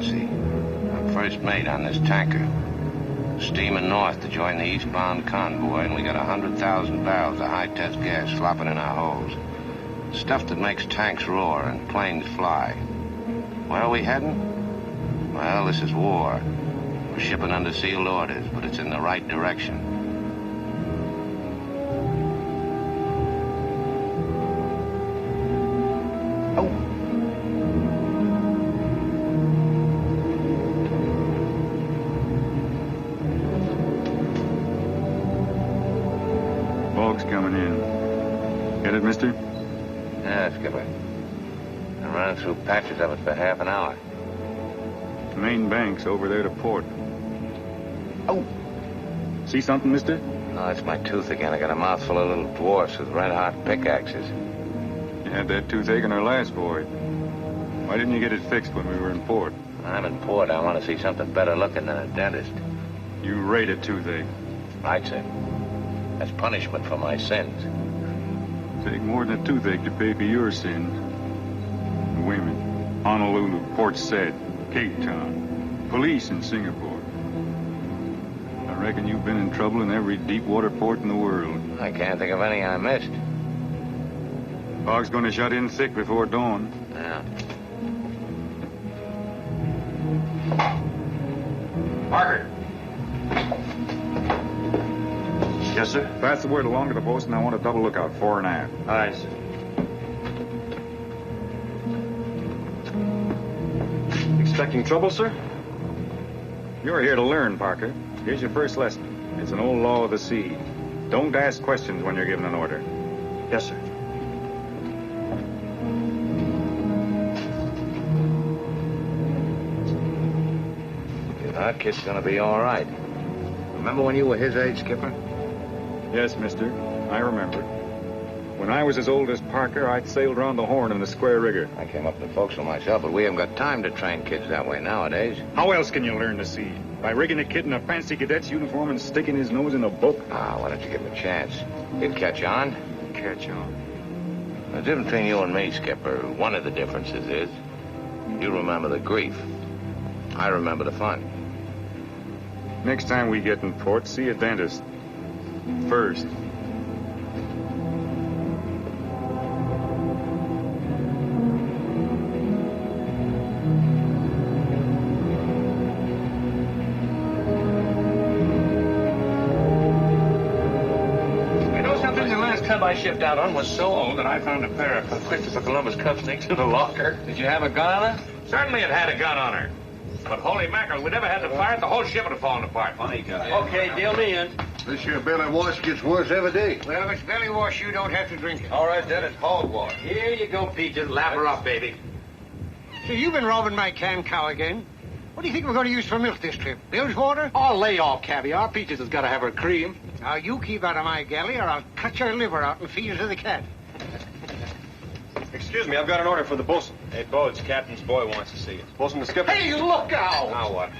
Rossi. I'm first mate on this tanker. Steaming north to join the eastbound convoy, and we got 100,000 barrels of high-test gas flopping in our holds. Stuff that makes tanks roar and planes fly. Where are we heading? Well, this is war. We're shipping under sealed orders, but it's in the right direction. Fog's coming in. Get it, mister? Yeah, Skipper. Been running through patches of it for half an hour. The main bank's over there to port. Oh! See something, mister? No, it's my tooth again. I got a mouthful of little dwarfs with red-hot pickaxes. You had that toothache on our last voyage. Why didn't you get it fixed when we were in port? I'm in port. I want to see something better looking than a dentist. You rated toothache. Right, sir. That's punishment for my sins. Take more than a toothache to pay for your sins. Women, Honolulu, Port Said, Cape Town, police in Singapore. I reckon you've been in trouble in every deep water port in the world. I can't think of any I missed. Fog's gonna shut in thick before dawn. Yeah. Parker. Yes, sir? Pass the word along to the boat, and I want a double lookout, fore and aft. Aye, sir. Expecting trouble, sir? You're here to learn, Parker. Here's your first lesson. It's an old law of the sea. Don't ask questions when you're given an order. Yes, sir. That kid's gonna be all right. Remember when you were his age, Skipper? Yes, mister. I remember. When I was as old as Parker, I'd sailed around the Horn in the square rigger. I came up to the forecastle myself, but we haven't got time to train kids that way nowadays. How else can you learn to sea? By rigging a kid in a fancy cadet's uniform and sticking his nose in a book? Ah, why don't you give him a chance? He'll catch on. Catch on. The difference between you and me, Skipper, one of the differences is you remember the grief. I remember the fun. Next time we get in port, see a dentist. First. I shipped out on was so old that I found a pair of Christopher Columbus cuff links in the locker. Did you have a gun on her? Certainly it had a gun on her. But holy mackerel, we never had to fire it, the whole ship would have fallen apart. Funny guy. Okay, deal me in. This here belly wash gets worse every day. Well, if it's belly wash, you don't have to drink it. All right, then, it's hog wash. Here you go, Pete. Just Lap her up, baby. So you've been robbing my can cow again? What do you think we're going to use for milk this trip? Bilge water? Oh, lay off, caviar. Peaches has got to have her cream. Now, you keep out of my galley, or I'll cut your liver out and feed it to the cat. Excuse me, I've got an order for the bosun. Hey, Bodes, Captain's boy wants to see you. Bosun the skipper. Hey, look out! Now what?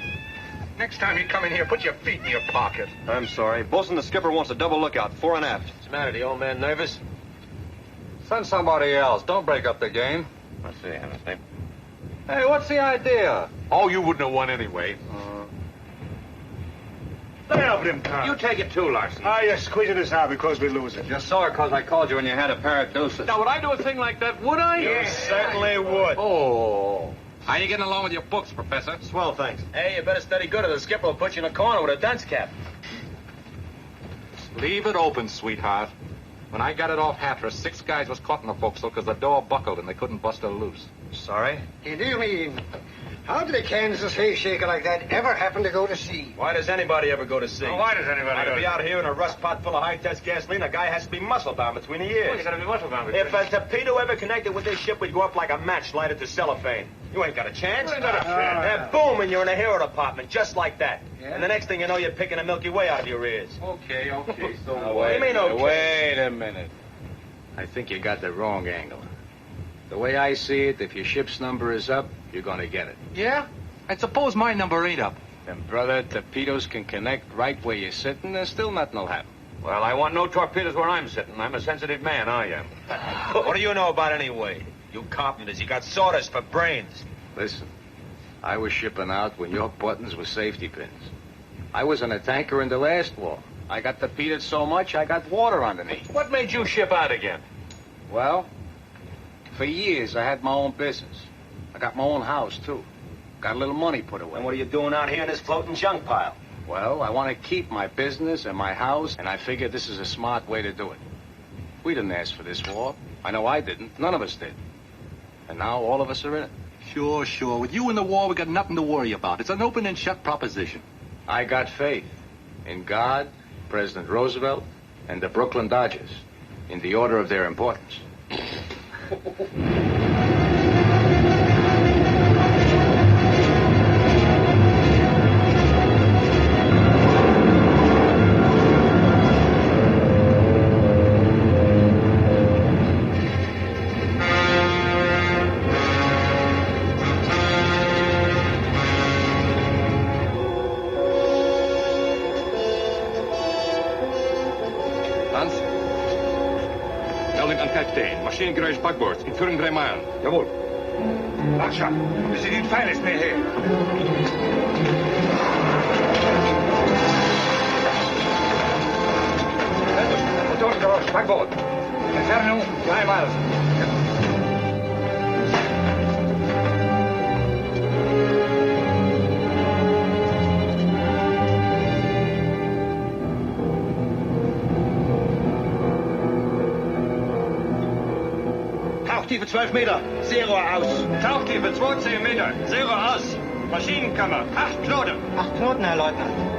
Next time you come in here, put your feet in your pocket. I'm sorry. Bosun the skipper wants a double lookout, fore and aft. What's the matter, the old man nervous? Send somebody else. Don't break up the game. Let's see, Hennessy. Hey, what's the idea? Oh, you wouldn't have won anyway. Lay off him, Tom. You take it too, Larson. You're squeezing us out because we lose it. Just saw it because I called you when you had a pair of deuces. Now, would I do a thing like that, would I? You certainly would. Oh. How you getting along with your books, Professor? Swell, thanks. Hey, you better study good or the skipper will put you in a corner with a dunce cap. Leave it open, sweetheart. When I got it off Hatteras, 6 guys was caught in the forecastle because the door buckled and they couldn't bust her loose. Sorry? You do mean, how did a Kansas hay shaker like that ever happen to go to sea? Why does anybody ever go to sea? Well, why does anybody To be out here in a rust pot full of high-test gasoline, a guy has to be muscle-bound between the ears. Well, you gotta be muscle bound. If a torpedo ever connected with this ship, we'd go up like a match lighted to cellophane. You ain't got a chance. You ain't got a chance. Boom, and you're in a hero department, just like that. Yeah? And the next thing you know, you're picking a Milky Way out of your ears. Okay, so... What do you mean, okay? Wait a minute. I think you got the wrong angle. The way I see it, if your ship's number is up, you're gonna get it. Yeah? And suppose my number ain't up. Then, brother, torpedoes can connect right where you're sitting, and still nothing will happen. Well, I want no torpedoes where I'm sitting. I'm a sensitive man, I am. What do you know about it anyway? You carpenters, you got sawdust for brains. Listen, I was shipping out when your buttons were safety pins. I was on a tanker in the last war. I got defeated so much, I got water underneath. What made you ship out again? Well, for years, I had my own business. I got my own house, too. Got a little money put away. And what are you doing out here in this floating junk pile? Well, I want to keep my business and my house, and I figured this is a smart way to do it. We didn't ask for this war. I know I didn't. None of us did. And now all of us are in it. Sure. With you in the war, we got nothing to worry about. It's an open and shut proposition. I got faith in God, President Roosevelt, and the Brooklyn Dodgers, in the order of their importance. Machinegeräusch backboord. In Führung 3 Meilen. Jawohl. Latscha, we zien niet veilig meer hier. Motorgeräusch, backboord. Entfernung 3 Meilen. Tauchtiefe 12 Meter. Zero aus. Tauchtiefe 12 Meter. Zero aus. Maschinenkammer. 8 Knoten. 8 Knoten, Herr Leutnant.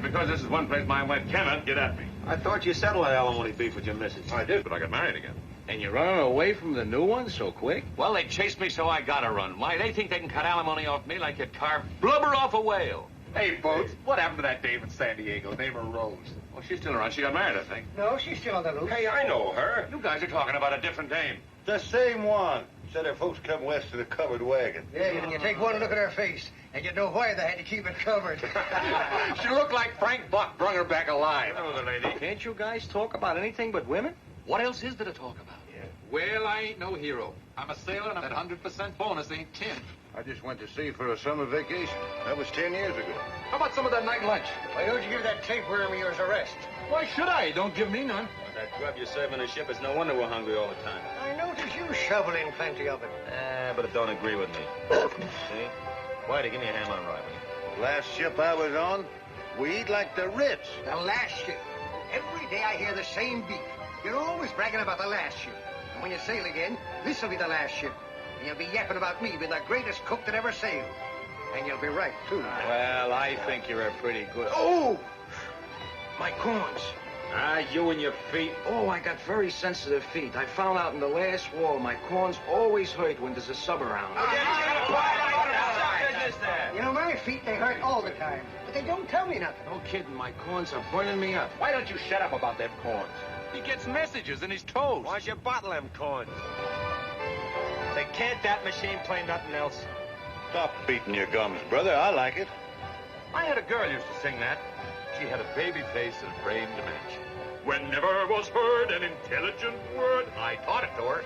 Because this is one place my wife cannot get at me. I thought you settled that alimony beef with your missus. I did, but I got married again. And you're running away from the new one so quick? Well, they chased me, so I gotta run. Why, they think they can cut alimony off me like you carve blubber off a whale. Hey, Boots, what happened to that dame in San Diego? Name her Rose. Well, she's still around. She got married, I think. No, she's still on the loose. Hey, I know her. You guys are talking about a different dame. The same one. Said her folks come west in a covered wagon. Yeah, and you take one look at her face, and you know why they had to keep it covered. She looked like Frank Buck brung her back alive. I know the lady. Can't you guys talk about anything but women? What else is there to talk about? Yeah. Well, I ain't no hero. I'm a sailor, and that 100% bonus ain't 10. I just went to sea for a summer vacation. That was 10 years ago. How about some of that night lunch? Why don't you give that tapeworm of yours a rest? Why should I? Don't give me none. That grub you serve on the ship, it's no wonder we're hungry all the time. I notice you shoveling plenty of it. But it don't agree with me. See? Whitey, give me a hand on right. Last ship I was on, we eat like the Ritz. The last ship. Every day I hear the same beat. You're always bragging about the last ship. And when you sail again, this'll be the last ship. And you'll be yapping about me being the greatest cook that ever sailed. And you'll be right, too. Well, I think you're a pretty good... Oh! My corns. Ah, you and your feet. Oh, I got very sensitive feet. I found out in the last war my corns always hurt when there's a sub around. You know, my feet, they hurt all the time. But they don't tell me nothing. No kidding, my corns are burning me up. Why don't you shut up about them corns? He gets messages in his toes. Why don't you bottle them corns? Say, can't that machine play nothing else? Stop beating your gums, brother. I like it. I had a girl used to sing that. She had a baby face and a brain to match. When never was heard an intelligent word. I taught it to her.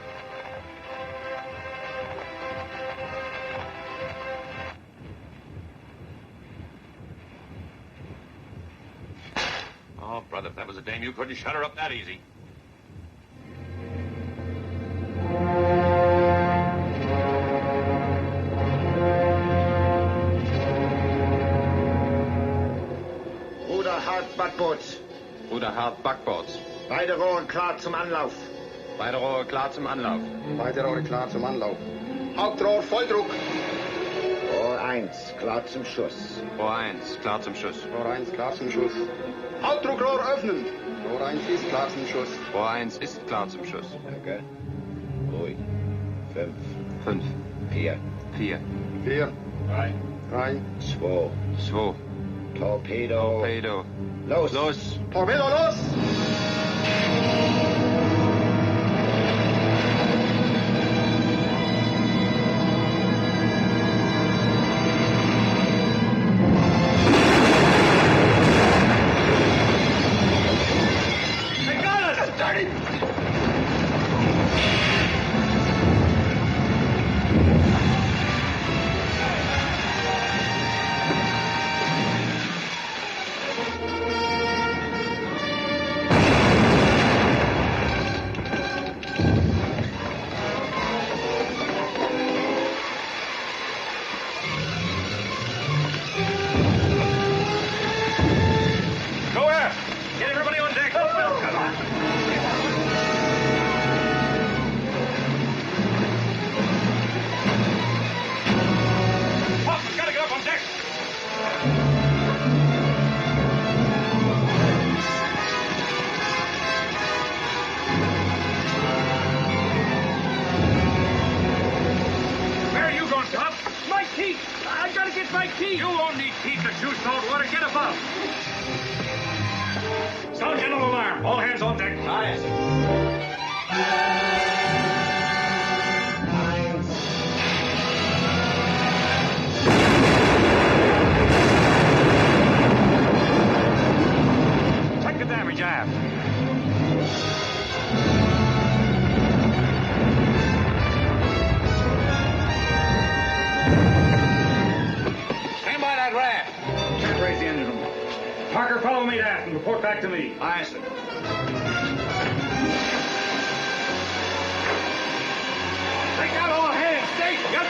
Oh, brother, if that was a dame, you couldn't shut her up that easy. Hart Backboots. Bruder Hart Backboards. Beide Rohre klar zum Anlauf. Beide Rohre klar zum Anlauf. Beide Rohre klar zum Anlauf. Hauptrohr Volldruck. Rohr 1 klar zum Schuss. Rohr 1, klar zum Schuss. Rohr 1 klar zum Schuss. Hauptdruckrohr öffnen. Rohr 1 ist klar zum Schuss. Rohr 1 ist klar zum Schuss. Danke. Ruhig. 5. 5. 4. 4. 4. 3. 3, 2. 2. Torpedo. Torpedo. Los. Los. Torpedo los! They got us! Dirty! Go ahead! Get everybody on deck! Come on! Pop, gotta get up on deck! Where are you going, Pop? My teeth! I gotta get my teeth! You won't need teeth to chew salt water. Get above! Sound general alarm. All hands on deck. Aye. Check the damage aft. Stand by that raft. Can't raise the engine room. Parker, follow me aft and report back to me. Aye, sir. Take out all hands. Stay. Yep.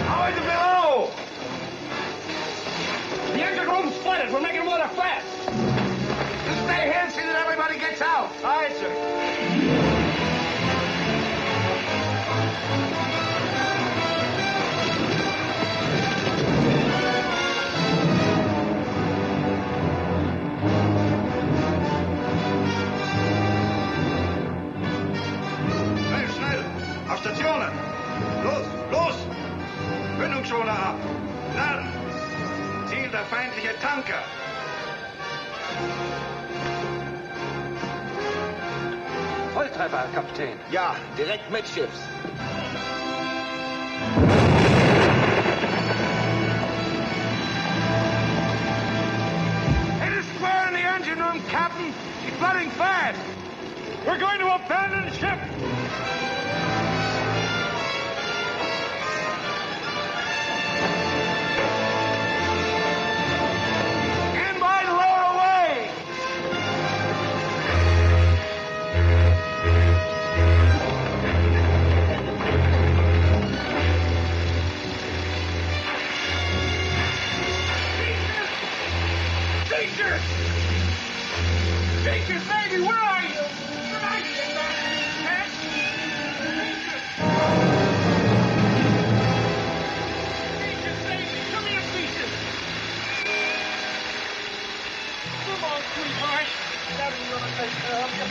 How is it below? The engine room's flooded. We're making water fast. Stay here and see that everybody gets out. Aye, sir. Bleib schnell! Auf Stationen! Los, los! Mündungsschoner ab! Laden! Ziel der feindliche Tanker! Volltreffer, Kapitän. Ja, direkt mitschiffs. Hit it square in the engine room, Captain. It's flooding fast. We're going to abandon ship. Stand by to lower away. Teachers! Teachers, baby, where are you? Where are you, you bastard? Teachers, baby, come here, teachers. Come on, sweetheart. That's gonna take care of you.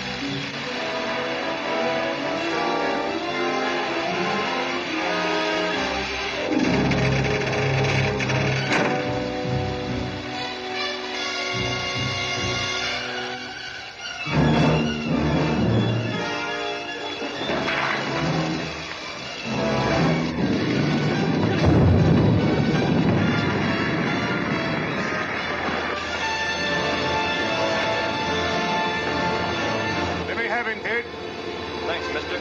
Let me have him, Kate. Thanks, mister.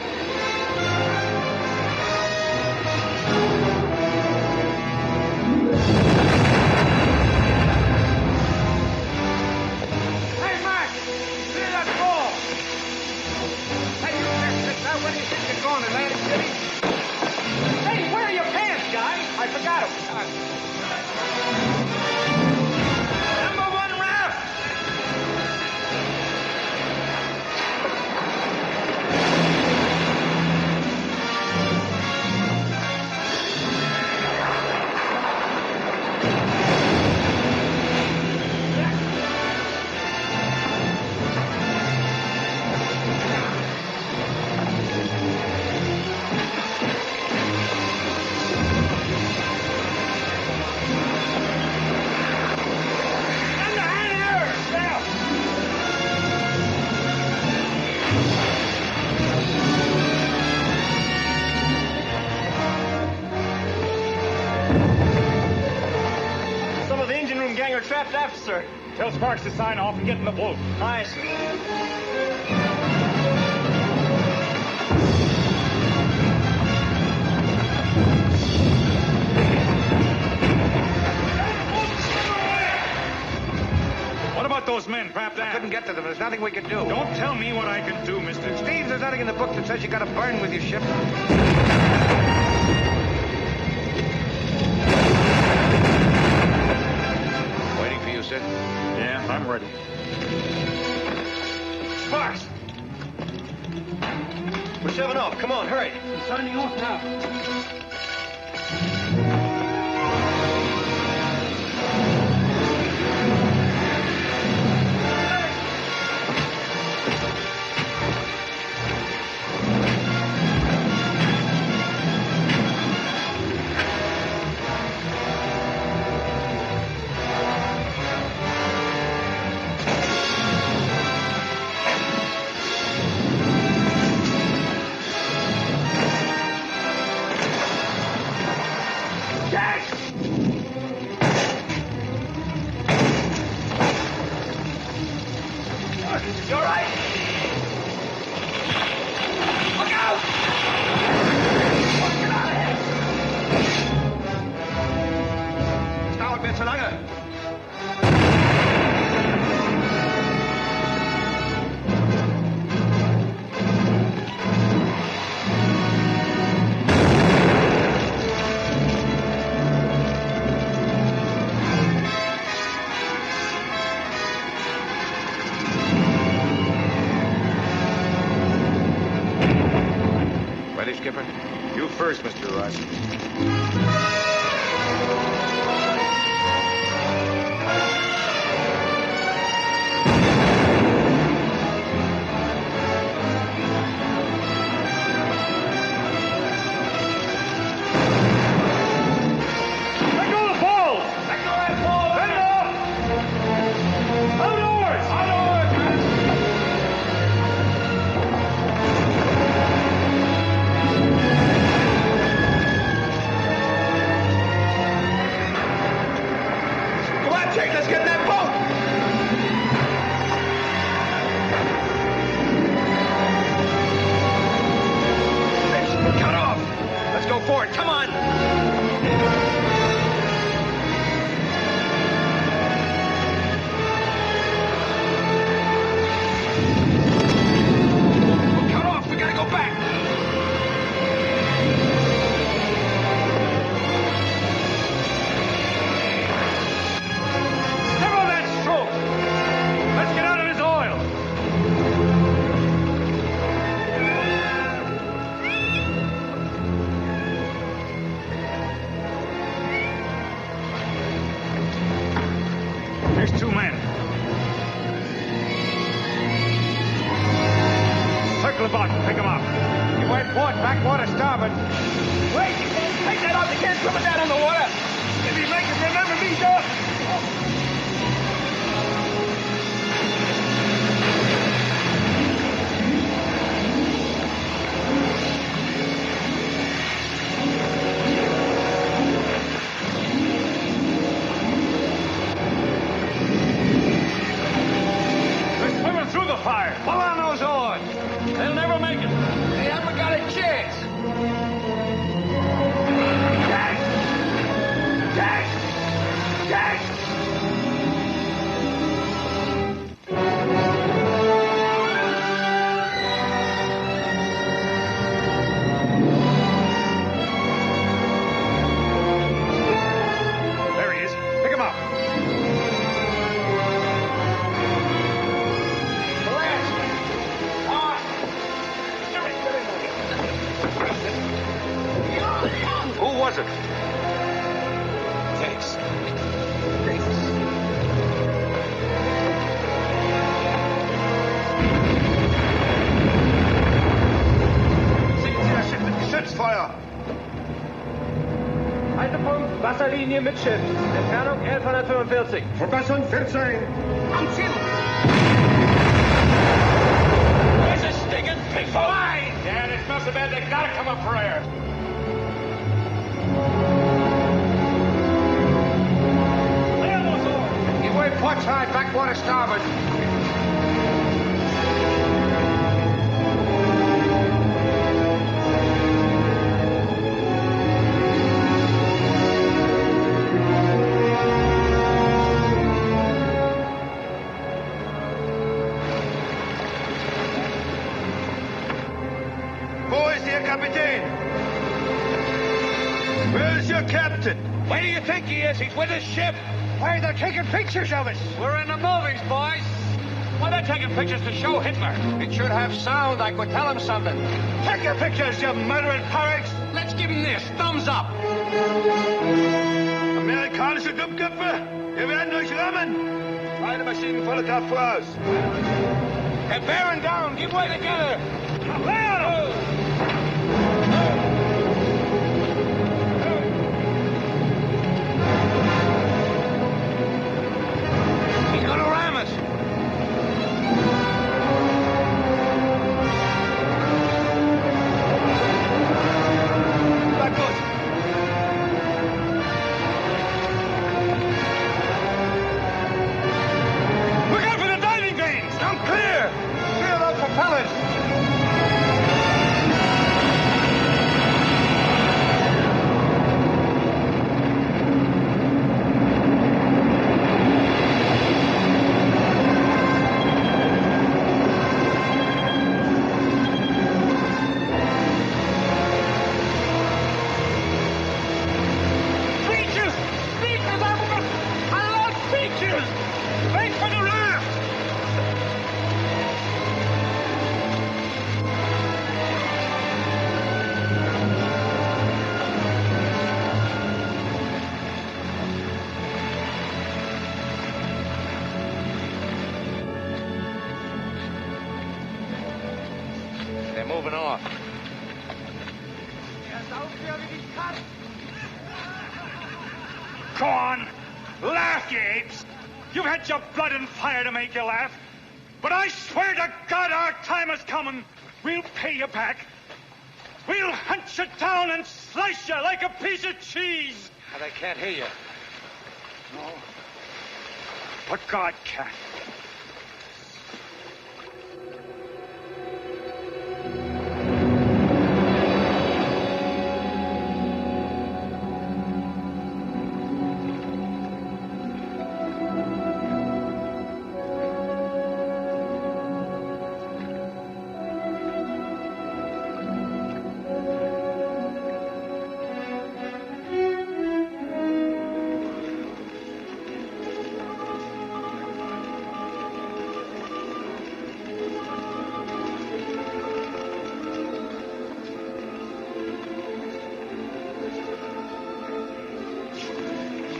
Hey, Mac! Clear that ball! Hey, you fix now. Where do you think you're going, Atlantic City? Hey, where are your pants, guy? I forgot them. Number one raft! trapped aft, sir. Tell Sparks to sign off and get in the boat. Aye, sir. What about those men trapped I aft? couldn't get to them. There's nothing we could do. Don't tell me what I can do, mister. Steve, there's nothing in the book that says you gotta burn with your ship. Waiting for you, sir. Yeah, I'm ready. Sparks! We're 7 off. Come on, hurry. Signing off now. You all right? Look out! Get out of here! Starboard, Mr. Lange. Ready, Skipper? You first, Mr. Ross. Let go of the pole! Let go of that ball! Let it off! Outdoors! Outdoors, man! Come on, Jake, let's get in that boat! Fish, cut off! Let's go forward, come on! Cut off, we gotta go back! Step on that stroke! Let's get out of this oil! There's 2 men. Circle about and pick them up. You went port, backwater, starboard. Wait! Take that off! You can't swim it down in the water! If you make it, remember me, sir. They're swimming through the fire. Pull on those oars. They'll never make it. They haven't got a chance! Jack! Jack! Jack! There he is. Pick him up. Who was it? Thanks. Geschützfeuer! Haltepunkt, Wasserlinie mit Schiff. Entfernung 1145. Verpassung 14. Am Ziel! There's a stinking pig fly! Yeah, it smells so bad they gotta come up for air. Lay on those oars. You starboard. Kapitän! Where's your captain? Where do you think he is? He's with his ship. Why, they're taking pictures of us. We're in the movies, boys. Why are they taking pictures to show Hitler? It should have sound. I could tell him something. Take your pictures, you murdering parrots! Let's give him this. Thumbs up. Amerikanische Dummköpfe! Wir werden euch rammen! Beide Maschinen volle Kraft voraus. They're bearing down. Give way together. He's gonna ram us. Not good. Look out for the diving vanes! I'm clear! Clear those propellers! Wait for the raft! They're moving off. Go on! Laugh, you apes! You've had your blood and fire to make you laugh. But I swear to God our time is coming. We'll pay you back. We'll hunt you down and slice you like a piece of cheese. They can't hear you. No. But God can.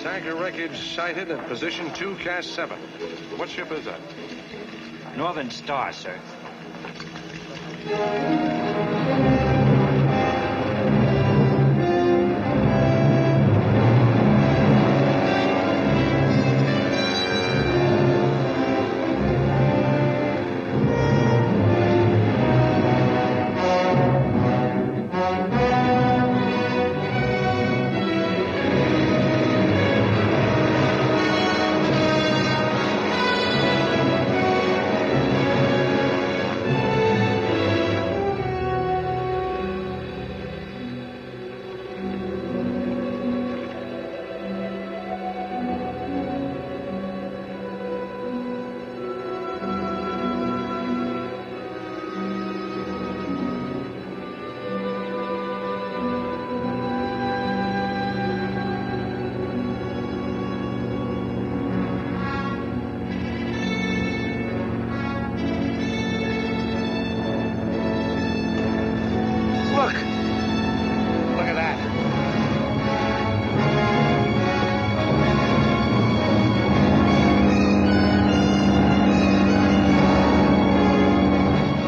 Tanker wreckage sighted at position 2, cast 7. What ship is that? Northern Star, sir. Look at that.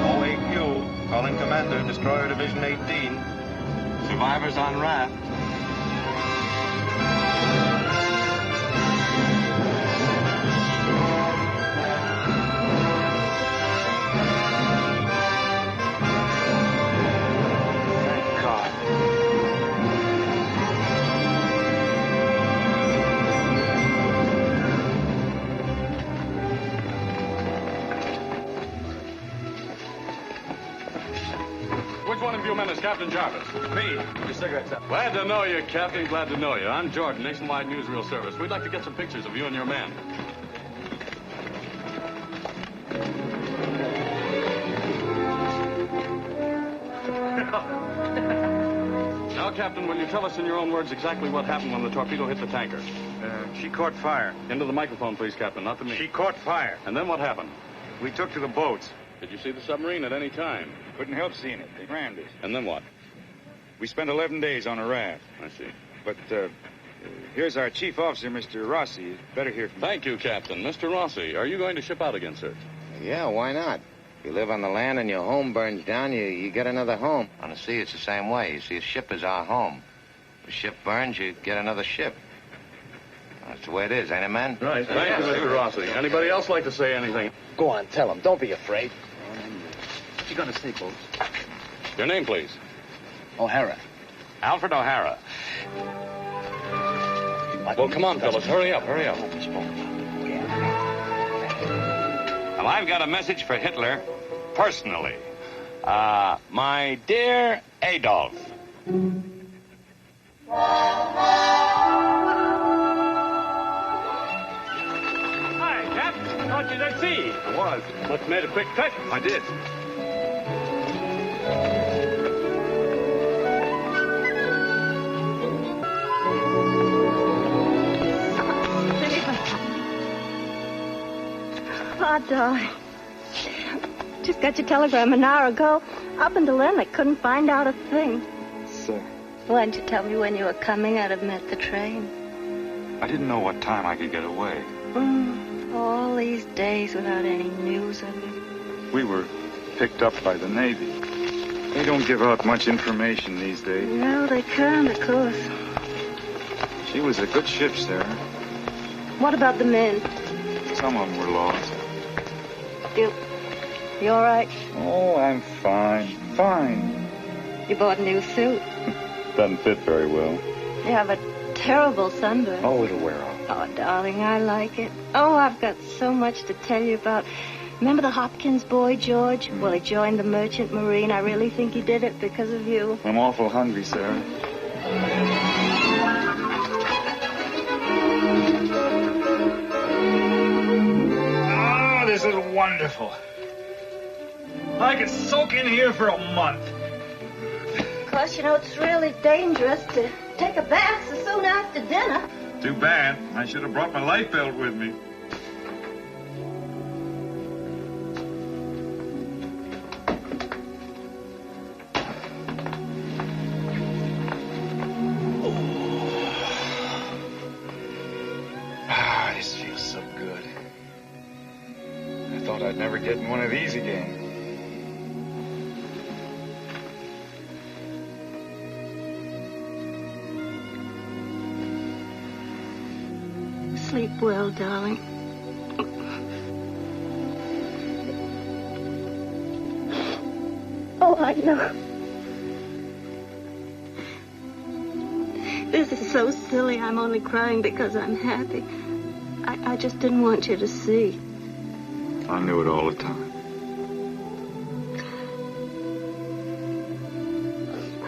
OAQ, calling Commander, Destroyer Division 18. Survivors on raft. Captain Jarvis? Me. Your cigarettes up. Glad to know you, Captain. Glad to know you. I'm Jordan, Nationwide Newsreel Service. We'd like to get some pictures of you and your men. Now, Captain, will you tell us in your own words exactly what happened when the torpedo hit the tanker? She caught fire. Into the microphone, please, Captain, not to me. She caught fire. And then what happened? We took to the boats. Did you see the submarine at any time? Couldn't help seeing it. They rammed it. And then what? We spent 11 days on a raft. I see. But, here's our chief officer, Mr. Rossi. You'd better hear from him. Thank you, Captain. Mr. Rossi, are you going to ship out again, sir? Yeah, why not? If you live on the land and your home burns down, you get another home. On the sea, it's the same way. You see, a ship is our home. If a ship burns, you get another ship. That's the way it is, ain't it, man? Right. Thank you, Mr. Rossi. Anybody else like to say anything? Go on, tell him. Don't be afraid. What you gonna say, folks? Your name, please. O'Hara. Alfred O'Hara. Well, come on, fellas. Hurry up, hurry up. Well, I've got a message for Hitler, personally. My dear Adolf. Hi, Cap. Thought you was at sea. I was. Must have made a quick cut. I did. Oh, darling. Just got your telegram an hour ago. Up until then, I couldn't find out a thing. Sir. Why didn't you tell me when you were coming? I'd have met the train. I didn't know what time I could get away. All these days without any news of you. We were picked up by the Navy. They don't give out much information these days. No, they can't, of course. She was a good ship, Sarah. What about the men? Some of them were lost. You all right? Oh, I'm fine. Fine. You bought a new suit. Doesn't fit very well. You have a terrible sunburn. Oh, it'll wear off. Oh, darling, I like it. Oh, I've got so much to tell you about. Remember the Hopkins boy, George? Well, he joined the Merchant Marine. I really think he did it because of you. I'm awful hungry, Sarah. Oh, this is wonderful. I could soak in here for a month. Of course, you know, it's really dangerous to take a bath so soon after dinner. Too bad. I should have brought my life belt with me. This feels so good. I thought I'd never get in one of these again. Sleep well, darling. Oh, I know. This is so silly. I'm only crying because I'm happy. I just didn't want you to see. I knew it all the time.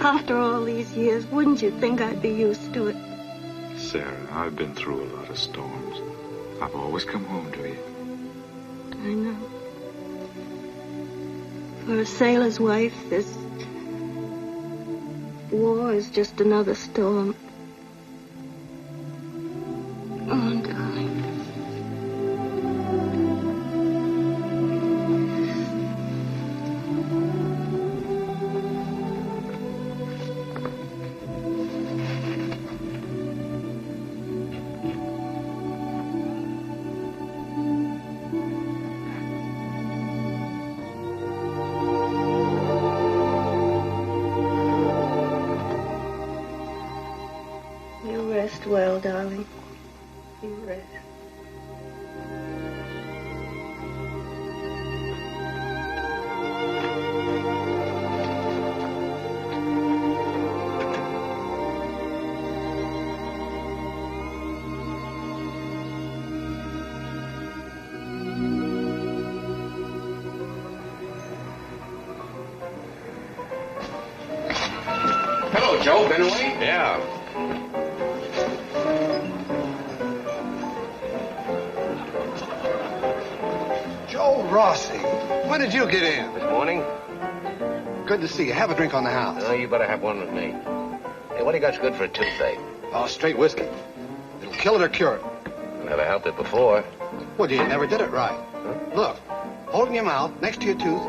After all these years, wouldn't you think I'd be used to it? Sarah, I've been through a lot of storms. I've always come home to you. I know. For a sailor's wife, this war is just another storm. Oh, darling. You rest well, darling. You rest. Fenway? Yeah. Joe Rossi, when did you get in? This morning? Good to see you. Have a drink on the house. Oh, you better have one with me. Hey, what do you got's good for a toothache? Oh, straight whiskey. It'll kill it or cure it. Never helped it before. Well, you never did it right. Huh? Look, hold it in your mouth, next to your tooth,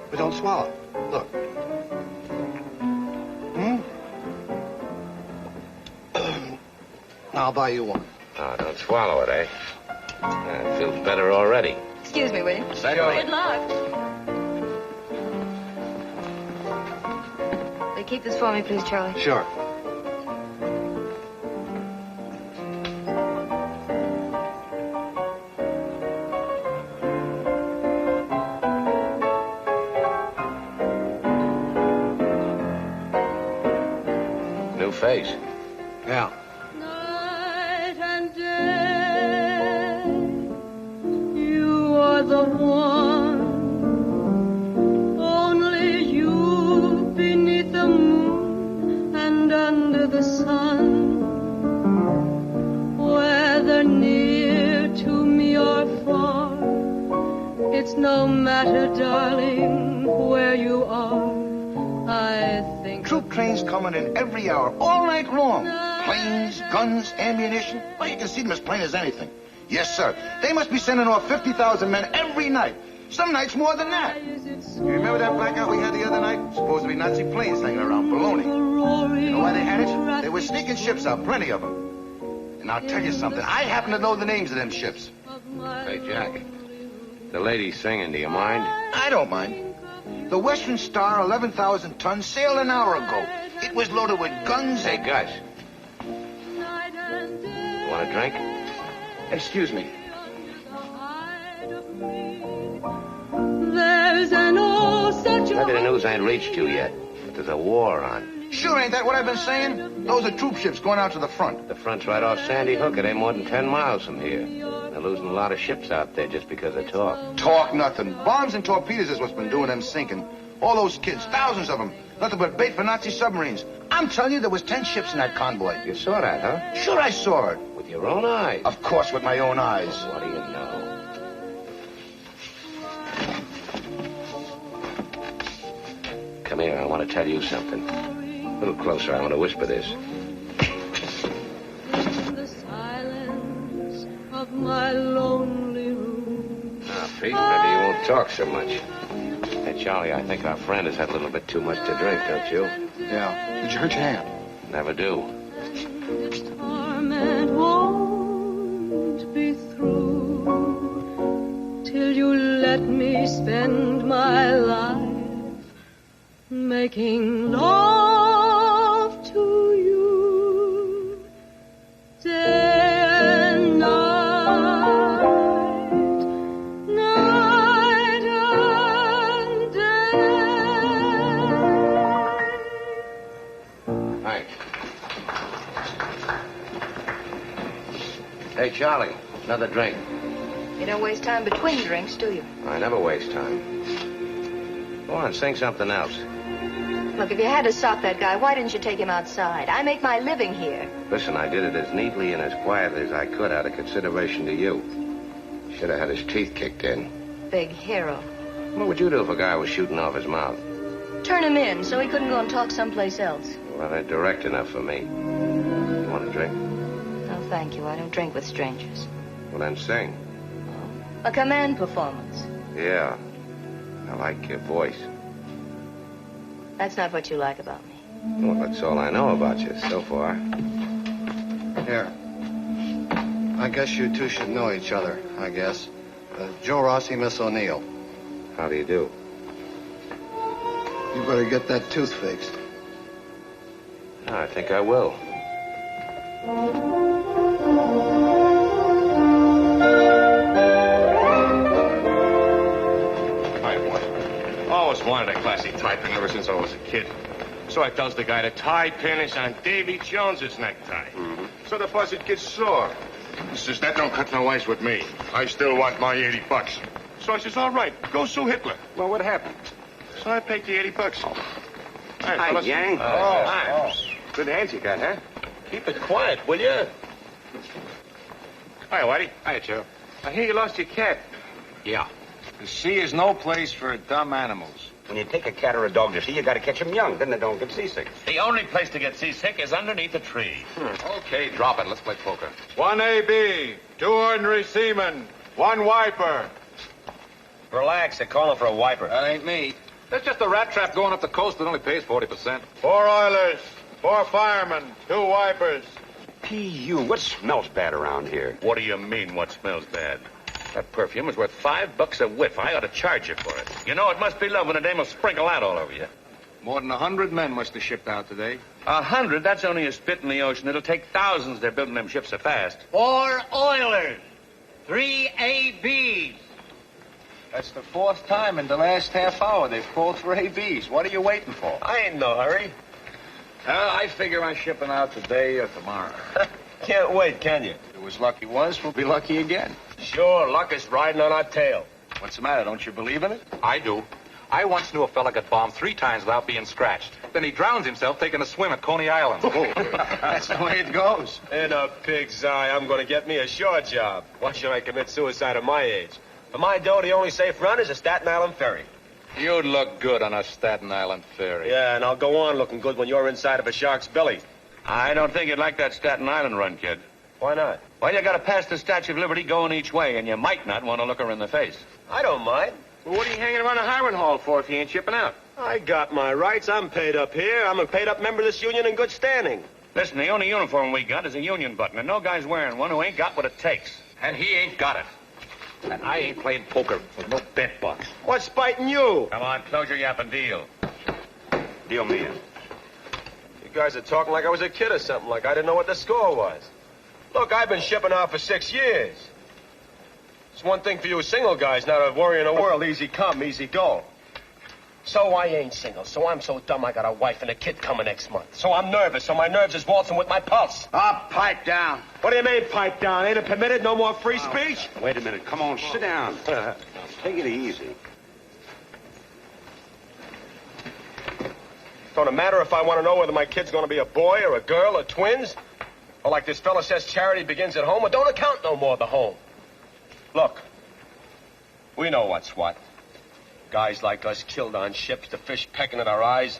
but don't swallow it. Look. I'll buy you one. Oh, don't swallow it, eh? It feels better already. Excuse me, will you? Certainly. Good luck. Will you keep this for me, please, Charlie? Sure. New face. Yeah. Night and day, you are the one. Only you beneath the moon and under the sun. Whether near to me or far, it's no matter, darling, where you are. I think Troop trains coming in every hour, all night long. Planes, guns, ammunition. Well, you can see them as plain as anything. Yes, sir. They must be sending off 50,000 men every night. Some nights more than that. You remember that blackout we had the other night? Supposed to be Nazi planes hanging around Bologna. You know why they had it? They were sneaking ships out, plenty of them. And I'll tell you something. I happen to know the names of them ships. Hey, Jack. The lady singing, do you mind? I don't mind. The Western Star, 11,000 tons, sailed an hour ago. It was loaded with guns. Hey, Gus. You want a drink? Excuse me. there's an old such a... Maybe the news ain't reached you yet, but there's a war on. Sure, ain't that what I've been saying? Those are troop ships going out to the front. The front's right off Sandy Hook. It ain't more than 10 miles from here. They're losing a lot of ships out there just because of talk. Talk nothing. Bombs and torpedoes is what's been doing them sinking. All those kids, thousands of them. Nothing but bait for Nazi submarines. I'm telling you, there was 10 ships in that convoy. You saw that, huh? Sure, I saw it. With your own eyes? Of course, with my own eyes. What do you know? Come here, I want to tell you something. A little closer, I want to whisper this. The silence of my lonely room. Now, Pete, maybe you won't talk so much. Hey, Charlie, I think our friend has had a little bit too much to drink, don't you? Yeah. Did you hurt your hand? Never do. This torment won't be through till you let me spend my life making love to you day and night, night and day. Thanks. Hey, Charlie, another drink. You don't waste time between drinks, do you? I never waste time. Go on, sing something else. Look, if you had to sock that guy, why didn't you take him outside? I make my living here. Listen, I did it as neatly and as quietly as I could out of consideration to you. Should have had his teeth kicked in. Big hero. What would you do if a guy was shooting off his mouth? Turn him in so he couldn't go and talk someplace else. Well, that ain't direct enough for me. You want a drink? No, thank you. I don't drink with strangers. Well, then sing. A command performance. Yeah. I like your voice. That's not what you like about me. Well, that's all I know about you so far. Here. I guess you two should know each other, I guess. Joe Rossi, Miss O'Neill. How do you do? You better get that tooth fixed. I think I will. Always wanted a classy tie pin ever since I was a kid. So I tells the guy the tie pin is on Davy Jones's necktie. Mm-hmm. So the buzzard gets sore. He says, that don't cut no ice with me. I still want my $80. So I says, all right, go sue Hitler. Well, what happened? So I paid the $80. Hi, Yang. Good hands you got, huh? Keep it quiet, will you? Hi, Whitey. Hiya, Joe. I hear you lost your cat. Yeah. The sea is no place for dumb animals. When you take a cat or a dog to sea, you got to catch them young, then they don't get seasick. The only place to get seasick is underneath a tree. Okay, drop it. Let's play poker. 1 AB, 2 ordinary seamen, 1 wiper. Relax, they're calling for a wiper. That ain't me. There's just a rat trap going up the coast that only pays 40%. 4 oilers, 4 firemen, 2 wipers. P.U., what smells bad around here? What do you mean, what smells bad? That perfume is worth $5 a whiff. I ought to charge you for it. You know, it must be love when a dame will sprinkle that all over you. More than 100 men must have shipped out today. 100? That's only a spit in the ocean. It'll take thousands. They're building them ships so fast. 4 oilers, 3 ABs. That's the 4th time in the last half hour they've called for ABs. What are you waiting for? I ain't in no hurry. I figure I'm shipping out today or tomorrow. Can't wait, can you? If it was lucky once, we'll be lucky again. Sure, luck is riding on our tail. What's the matter? Don't you believe in it? I do. I once knew a fella get bombed 3 times without being scratched. Then he drowns himself taking a swim at Coney Island. That's the way it goes. In a pig's eye, I'm going to get me a shore job. Why should I commit suicide at my age? For my dough, the only safe run is a Staten Island ferry. You'd look good on a Staten Island ferry. Yeah, and I'll go on looking good when you're inside of a shark's belly. I don't think you'd like that Staten Island run, kid. Why not? Well, you got to pass the Statue of Liberty going each way, and you might not want to look her in the face. I don't mind. Well, what are you hanging around the hiring hall for if you ain't shipping out? I got my rights. I'm paid up here. I'm a paid-up member of this union in good standing. Listen, the only uniform we got is a union button, and no guy's wearing one who ain't got what it takes. And he ain't got it. And I ain't playing poker with no bet bucks. What's biting you? Come on, close your yap and deal. Deal me in. You guys are talking like I was a kid or something, like I didn't know what the score was. Look, I've been shipping out for 6 years. It's one thing for you single guys now to worry in a world, easy come, easy go. So I ain't single, so I'm so dumb I got a wife and a kid coming next month. So I'm nervous, so my nerves is waltzing with my pulse. Pipe down. What do you mean, pipe down? Ain't it permitted? No more free speech? Wait a minute. Come on, sit down. Take it easy. Don't it matter if I want to know whether my kid's going to be a boy or a girl or twins? Or like this fella says, charity begins at home? Or don't account no more the home. Look, we know what's what. Guys like us killed on ships, the fish pecking at our eyes.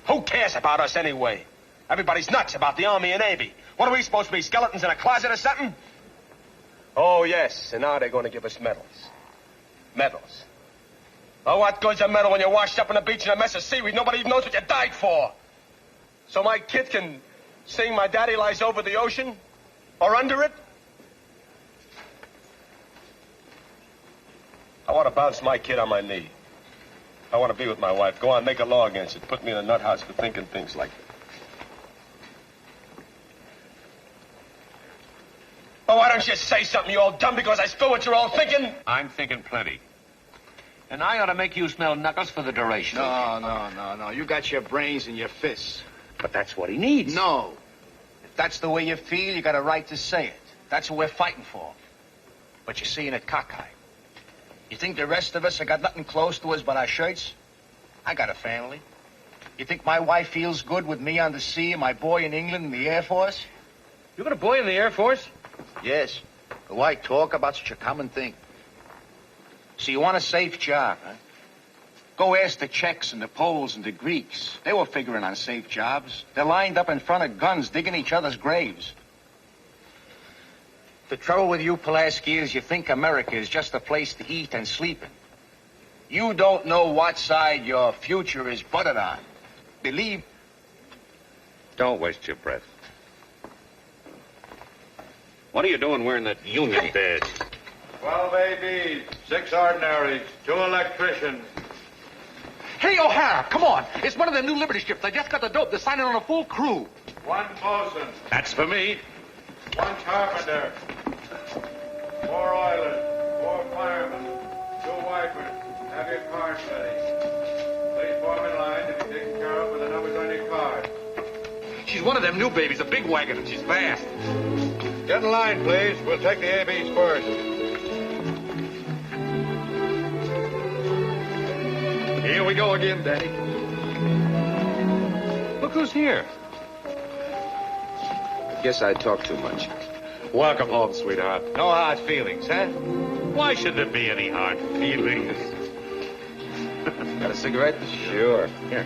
Who cares about us anyway? Everybody's nuts about the Army and Navy. What are we supposed to be, skeletons in a closet or something? Oh, yes, and now they're going to give us medals. Medals. Oh, what good's a medal when you're washed up on the beach in a mess of seaweed? Nobody even knows what you died for. So my kid can sing My Daddy Lies Over the Ocean? Or under it? I want to bounce my kid on my knee. I want to be with my wife. Go on, make a law against it. Put me in a nut house for thinking things like that. Oh, why don't you say something, you old dumb, because I spill what you're all thinking? I'm thinking plenty. And I ought to make you smell knuckles for the duration. No. You got your brains in your fists. But that's what he needs. No. If that's the way you feel, you got a right to say it. That's what we're fighting for. But you're seeing it cockeyed. You think the rest of us have got nothing close to us but our shirts? I got a family. You think my wife feels good with me on the sea and my boy in England in the Air Force? You got a boy in the Air Force? Yes. But why talk about such a common thing? So you want a safe job, huh? Go ask the Czechs and the Poles and the Greeks. They were figuring on safe jobs. They're lined up in front of guns, digging each other's graves. The trouble with you, Pulaski, is you think America is just a place to eat and sleep in. You don't know what side your future is buttered on. Believe... Don't waste your breath. What are you doing wearing that union badge? 12 ABs, 6 ordinaries, 2 electricians. Hey, O'Hara, come on. It's one of the new Liberty ships. I just got the dope. They're signing on a full crew. 1 bosun, That's for me. 1 carpenter, 4 oilers, 4 firemen, 2 wipers. Have your cards ready. Please form in line to be taken care of with the numbers on your card. She's one of them new babies, a big wagon, and she's fast. Get in line, please. We'll take the ABs first. Here we go again, Daddy. Look who's here. Guess I talk too much. Welcome home, sweetheart. No hard feelings, huh? Why should there be any hard feelings? Got a cigarette? Sure. Here.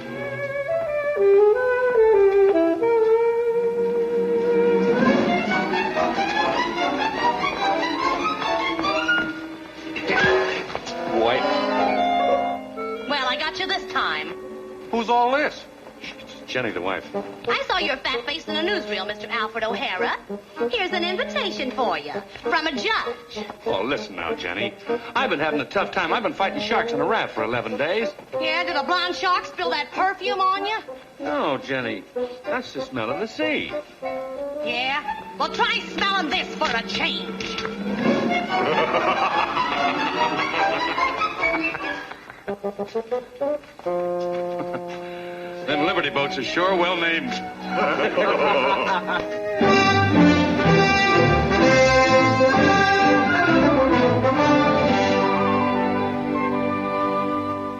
White. Well, I got you this time. Who's all this? Jenny, the wife. I saw your fat face in a newsreel, Mr. Alfred O'Hara. Here's an invitation for you from a judge. Oh, listen now, Jenny. I've been having a tough time. I've been fighting sharks on a raft for 11 days. Yeah, did a blonde shark spill that perfume on you? No, Jenny. That's the smell of the sea. Yeah? Well, try smelling this for a change. Them Liberty boats are sure well named.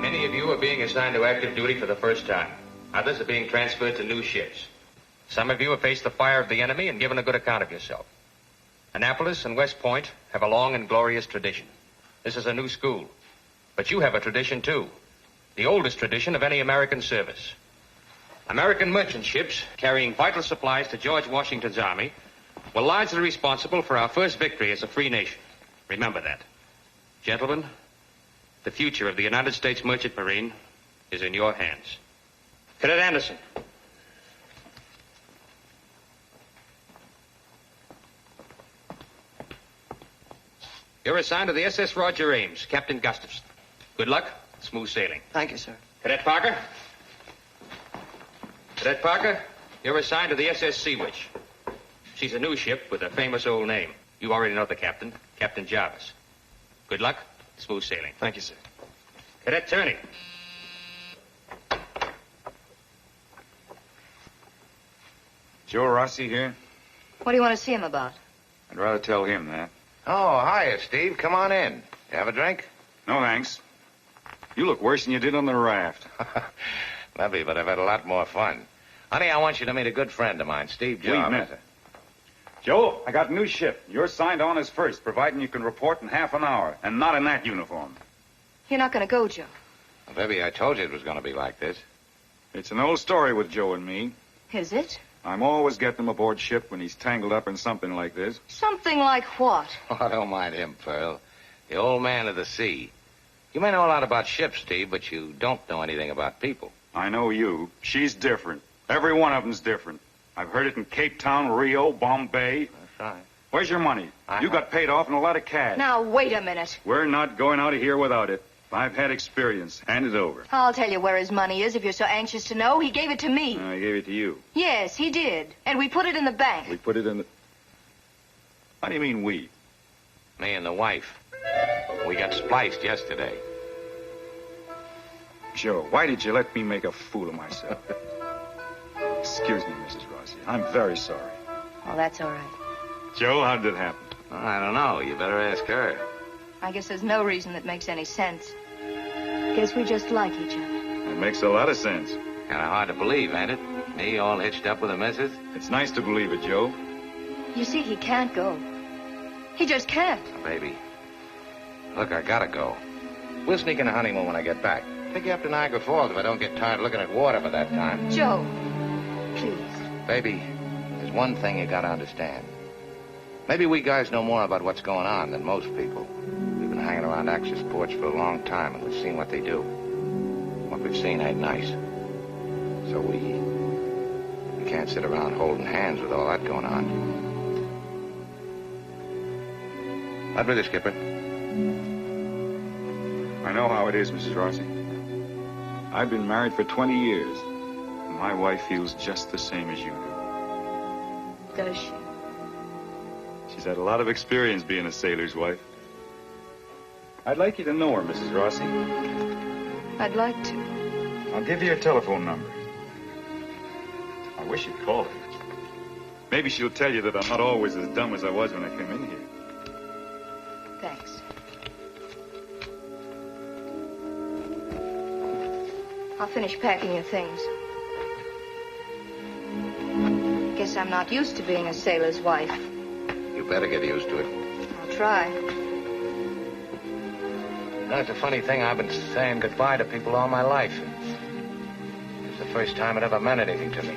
Many of you are being assigned to active duty for the first time. Others are being transferred to new ships. Some of you have faced the fire of the enemy and given a good account of yourself. Annapolis and West Point have a long and glorious tradition. This is a new school. But you have a tradition, too. The oldest tradition of any American service. American merchant ships carrying vital supplies to George Washington's army were largely responsible for our first victory as a free nation. Remember that. Gentlemen, the future of the United States Merchant Marine is in your hands. Cadet Anderson. You're assigned to the SS Roger Ames, Captain Gustafson. Good luck. Smooth sailing. Thank you, sir. Cadet Parker. Cadet Parker, you're assigned to the SS Sea Witch. She's a new ship with a famous old name. You already know the captain, Captain Jarvis. Good luck. Smooth sailing. Thank you, sir. Cadet Turney. Joe Rossi here? What do you want to see him about? I'd rather tell him that. Oh, hiya, Steve. Come on in. You have a drink? No, thanks. You look worse than you did on the raft. Maybe, but I've had a lot more fun. Honey, I want you to meet a good friend of mine, Steve Wait a Jarvis. minute. Joe, I got a new ship. You're signed on as first, providing you can report in half an hour, and not in that uniform. You're not going to go, Joe. Well, baby, I told you it was going to be like this. It's an old story with Joe and me. Is it? I'm always getting him aboard ship when he's tangled up in something like this. Something like what? Oh, I don't mind him, Pearl. The old man of the sea. You may know a lot about ships, Steve, but you don't know anything about people. I know you. She's different. Every one of them's different. I've heard it in Cape Town, Rio, Bombay. That's right. Where's your money? You got paid off in a lot of cash. Now, wait a minute. We're not going out of here without it. I've had experience. Hand it over. I'll tell you where his money is if you're so anxious to know. He gave it to me. I gave it to you. Yes, he did. And we put it in the bank. We put it in the... How do you mean we? Me and the wife. We got spliced yesterday. Joe, why did you let me make a fool of myself? Excuse me, Mrs. Rossi. I'm very sorry. Oh, that's all right. Joe, how did it happen? Well, I don't know. You better ask her. I guess there's no reason that makes any sense. Guess we just like each other. It makes a lot of sense. Kind of hard to believe, ain't it? Me all hitched up with a missus. It's nice to believe it, Joe. You see, he can't go. He just can't. Oh, baby. Look, I gotta go. We'll sneak in a honeymoon when I get back. Take you up to Niagara Falls if I don't get tired looking at water by that time. Joe, please. Baby, there's one thing you gotta understand. Maybe we guys know more about what's going on than most people. We've been hanging around Axis ports for a long time, and we've seen what they do. What we've seen ain't nice. So we can't sit around holding hands with all that going on. I'd with you, Skipper. I know how it is, Mrs. Rossi. I've been married for 20 years. And my wife feels just the same as you do. Does she? She's had a lot of experience being a sailor's wife. I'd like you to know her, Mrs. Rossi. I'd like to. I'll give you her telephone number. I wish you'd call her. Maybe she'll tell you that I'm not always as dumb as I was when I came in here. Thanks. I'll finish packing your things. Guess guess I'm not used to being a sailor's wife. You better get used to it. I'll try. That's a funny thing. I've been saying goodbye to people all my life. It's the first time it ever meant anything to me.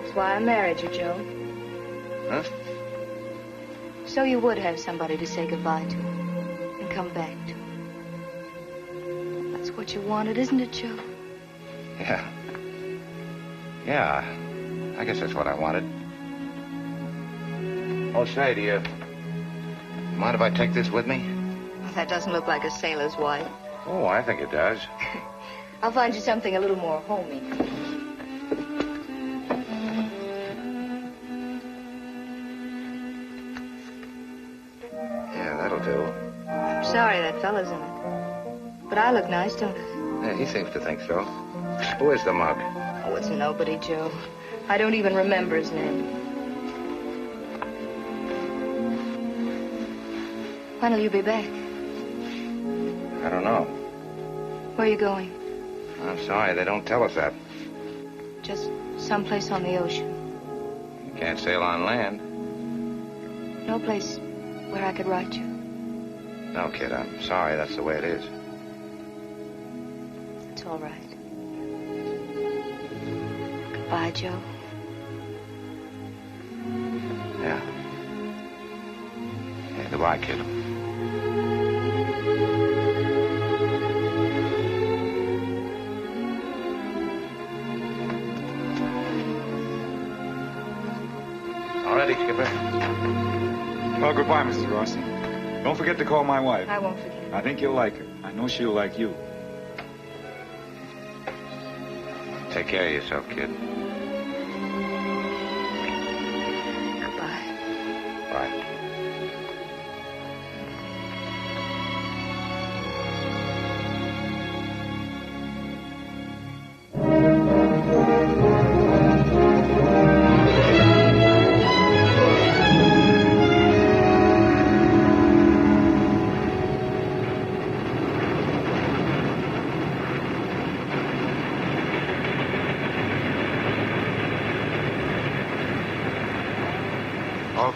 That's why I married you, Joe. Huh? So you would have somebody to say goodbye to and come back to. That's what you wanted, isn't it, Joe? Yeah. Yeah. I guess that's what I wanted. Oh, say, do you mind if I take this with me? Well, that doesn't look like a sailor's wife. Oh, I think it does. I'll find you something a little more homey. Yeah, that'll do. I'm sorry that fella's in it. But I look nice, don't I? Yeah, he seems to think so. Who is the mug? Oh, it's nobody, Joe. I don't even remember his name. When'll you be back? I don't know. Where are you going? I'm sorry, they don't tell us that. Just someplace on the ocean. You can't sail on land. No place where I could write you. No, kid, I'm sorry. That's the way it is. It's all right. Goodbye, Joe. Yeah. Yeah, goodbye, kid. All righty, Skipper. Well, goodbye, Mrs. Rossi. Don't forget to call my wife. I won't forget. I think you'll like her. I know she'll like you. Take care of yourself, kid. Goodbye. Bye.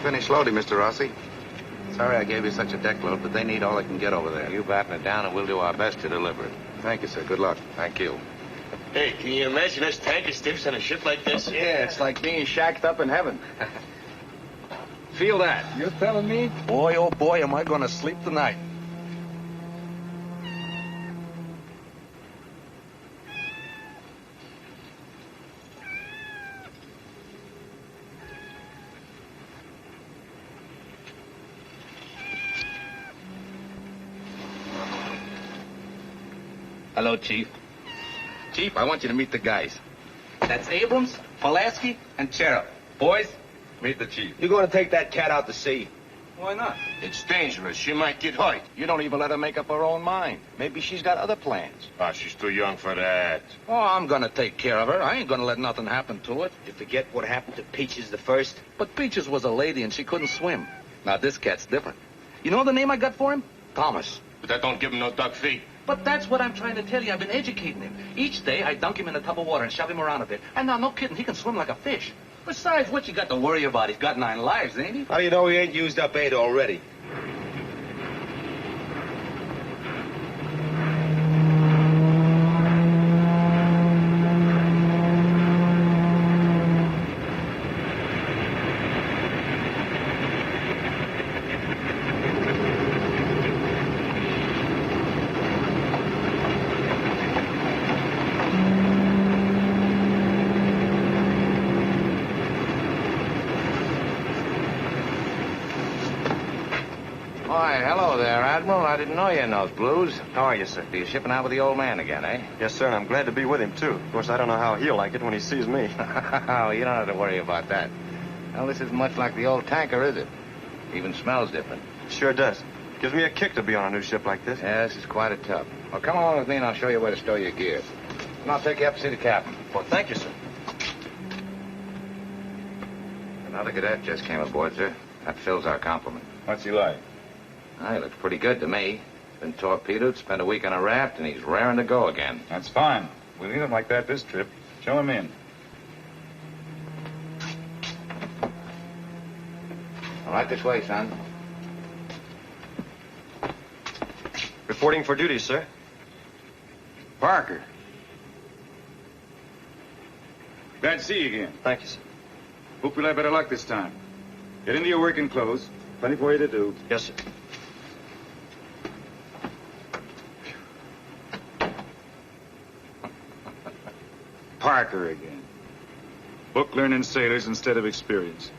Finished loading, Mr. Rossi. Sorry I gave you such a deck load, but they need all they can get over there. You batten it down, and we'll do our best to deliver it. Thank you, sir. Good luck. Thank you. Hey, can you imagine us tanker stiffs on a ship like this? Yeah, it's like being shacked up in heaven. Feel that? You're telling me? Boy, oh boy, am I going to sleep tonight. Hello, Chief. Chief, I want you to meet the guys. That's Abrams, Pulaski, and Cherub. Boys, meet the chief. You're going to take that cat out to sea. Why not? It's dangerous. She might get hurt. You don't even let her make up her own mind. Maybe she's got other plans. Oh, she's too young for that. Oh, I'm going to take care of her. I ain't going to let nothing happen to it. You forget what happened to Peaches the first? But Peaches was a lady and she couldn't swim. Now, this cat's different. You know the name I got for him? Thomas. But that don't give him no duck feet. But that's what I'm trying to tell you. I've been educating him. Each day, I dunk him in a tub of water and shove him around a bit. And now, no kidding, he can swim like a fish. Besides, what you got to worry about? He's got 9 lives, ain't he? How do you know he ain't used up 8 already? Why, hello there, Admiral. I didn't know you in those blues. How are you, sir? You're shipping out with the old man again, eh? Yes, sir, and I'm glad to be with him, too. Of course, I don't know how he'll like it when he sees me. Oh, you don't have to worry about that. Well, this isn't much like the old tanker, is it? Even smells different. Sure does. Gives me a kick to be on a new ship like this. Yeah, this is quite a tub. Well, come along with me and I'll show you where to stow your gear. And I'll take you up to see the captain. Well, thank you, sir. Another cadet just came aboard, sir. That fills our complement. What's he like? He looks pretty good to me. Been torpedoed, spent a week on a raft, and he's raring to go again. That's fine. We'll need him like that this trip. Show him in. All right, this way, son. Reporting for duty, sir. Parker. Glad to see you again. Thank you, sir. Hope we'll have better luck this time. Get into your working clothes. Plenty for you to do. Yes, sir. Parker again. Book learning sailors instead of experience.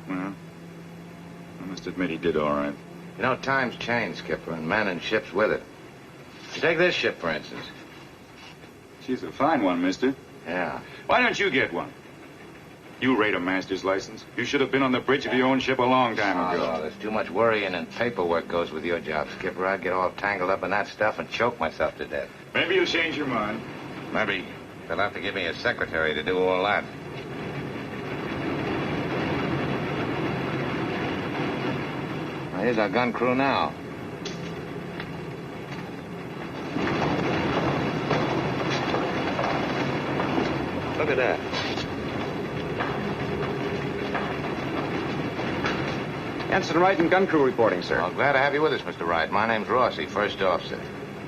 Well, I must admit he did all right. You know, times change, Skipper, and men and ships with it. Take this ship, for instance. She's a fine one, mister. Yeah. Why don't you get one? You rate a master's license. You should have been on the bridge of your own ship a long time ago. Oh, there's too much worrying and paperwork goes with your job, Skipper. I'd get all tangled up in that stuff and choke myself to death. Maybe you'll change your mind. Maybe they'll have to give me a secretary to do all that. Well, here's our gun crew now. Look at that. Ensign Wright and gun crew reporting, sir. Well, glad to have you with us, Mr. Wright. My name's Rossi, first officer.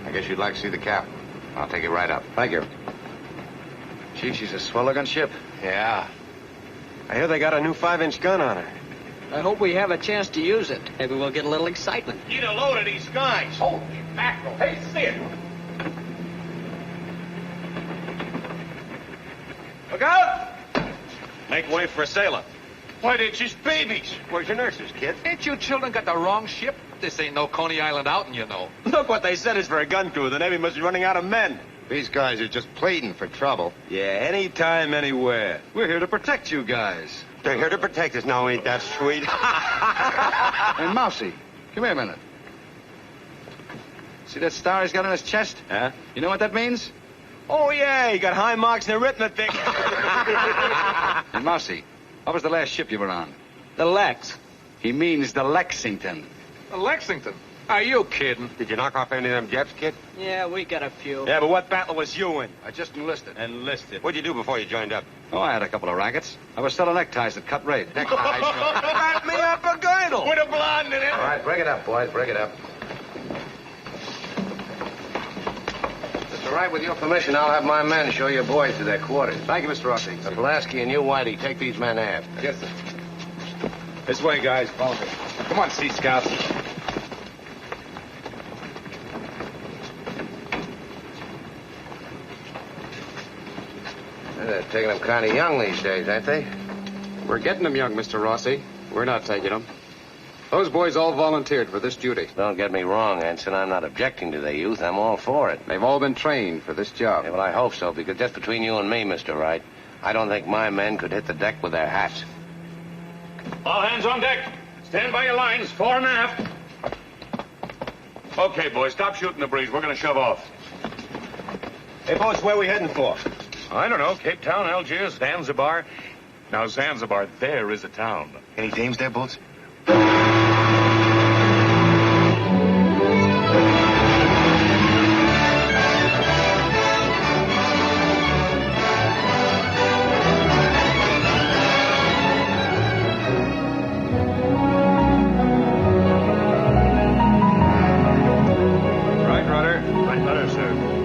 I guess you'd like to see the captain. I'll take you right up. Thank you. Gee, she's a swell-looking ship. Yeah. I hear they got a new 5-inch gun on her. I hope we have a chance to use it. Maybe we'll get a little excitement. Get a load of these guys. Holy mackerel. Hey, see it. Look out! Make way for a sailor. Why, they're just babies. Where's your nurses, kid? Ain't you children got the wrong ship? This ain't no Coney Island outing, you know. Look what they said is for a gun crew. The Navy must be running out of men. These guys are just pleading for trouble. Yeah, anytime, anywhere. We're here to protect you guys. They're here to protect us now, ain't that sweet? Hey, Mousy, come here a minute. See that star he's got on his chest? Huh? You know what that means? Oh, yeah, he got high marks in arithmetic. Hey, Mousy, what was the last ship you were on? The Lex. He means the Lexington. The Lexington? Are you kidding? Did you knock off any of them jets, kid? Yeah, we got a few. Yeah, but what battle was you in? I just enlisted. Enlisted. What'd you do before you joined up? Oh, I had a couple of rackets. I was selling neckties at cut rate. Wrap me up a girdle. With a blonde in it. All right, break it up, boys. Break it up. Mr. Wright, with your permission, I'll have my men show your boys to their quarters. Thank you, Mr. Rossi. Pulaski and you, Whitey, take these men aft. Yes, sir. This way, guys. Follow me. Come on, Sea Scouts. They're taking them kind of young these days, ain't they? We're getting them young, Mr. Rossi. We're not taking them. Those boys all volunteered for this duty. Don't get me wrong, Ensign. I'm not objecting to their youth. I'm all for it. They've all been trained for this job. Yeah, well, I hope so, because just between you and me, Mr. Wright, I don't think my men could hit the deck with their hats. All hands on deck. Stand by your lines, fore and aft. Okay, boys, stop shooting the breeze. We're going to shove off. Hey, boys, where are we heading for? I don't know. Cape Town, Algiers, Zanzibar. Now, Zanzibar, there is a town. Any dames there, boats? Right rudder. Right rudder, sir.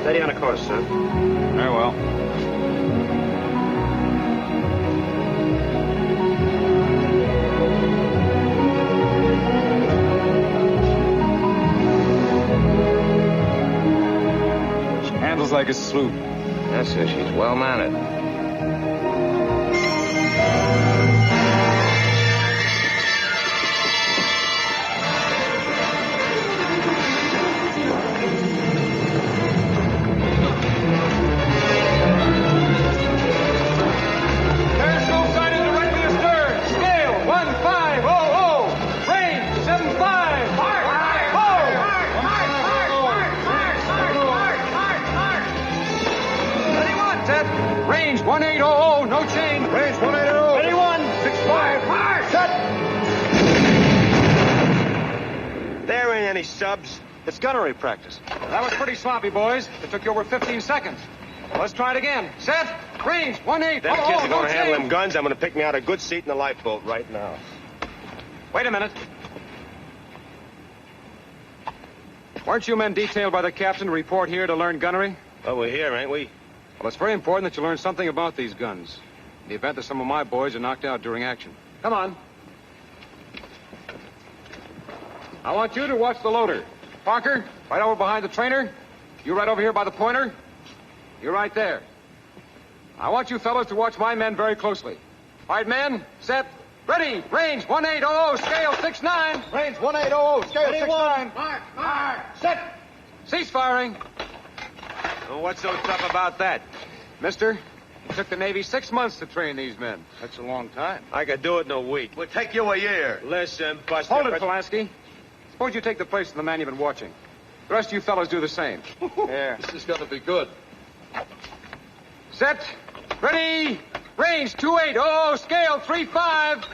Steady on a course, sir. Very well. She handles like a sloop. That's her. She's well mannered. Periscope sighted directly astern. Scale 1500. Range 75. Mark. Mark. 31, set. Range 1800. No change. Range 1800. 21. 65. Mark. Set. There ain't any subs. It's gunnery practice. That was pretty sloppy, boys. It took you over 15 seconds. Let's try it again. Set. Range, 1-8. Them kids are going to handle them guns. I'm going to pick me out a good seat in the lifeboat right now. Wait a minute. Weren't you men detailed by the captain to report here to learn gunnery? Well, we're here, ain't we? Well, it's very important that you learn something about these guns. In the event that some of my boys are knocked out during action. Come on. I want you to watch the loader. Parker, right over behind the trainer. You right over here by the pointer. You're right there. I want you fellows to watch my men very closely. All right, men, set, ready, range 1800, scale 69. Range 1800, scale 69. Mark, set. Cease firing. Well, what's so tough about that? Mister, it took the Navy 6 months to train these men. That's a long time. I could do it in a week. Would take you a year. Listen, Buster. Hold it, Pulaski. Suppose you take the place of the man you've been watching. The rest of you fellows do the same. Yeah. This is going to be good. Set. Ready. Range 280, scale 35.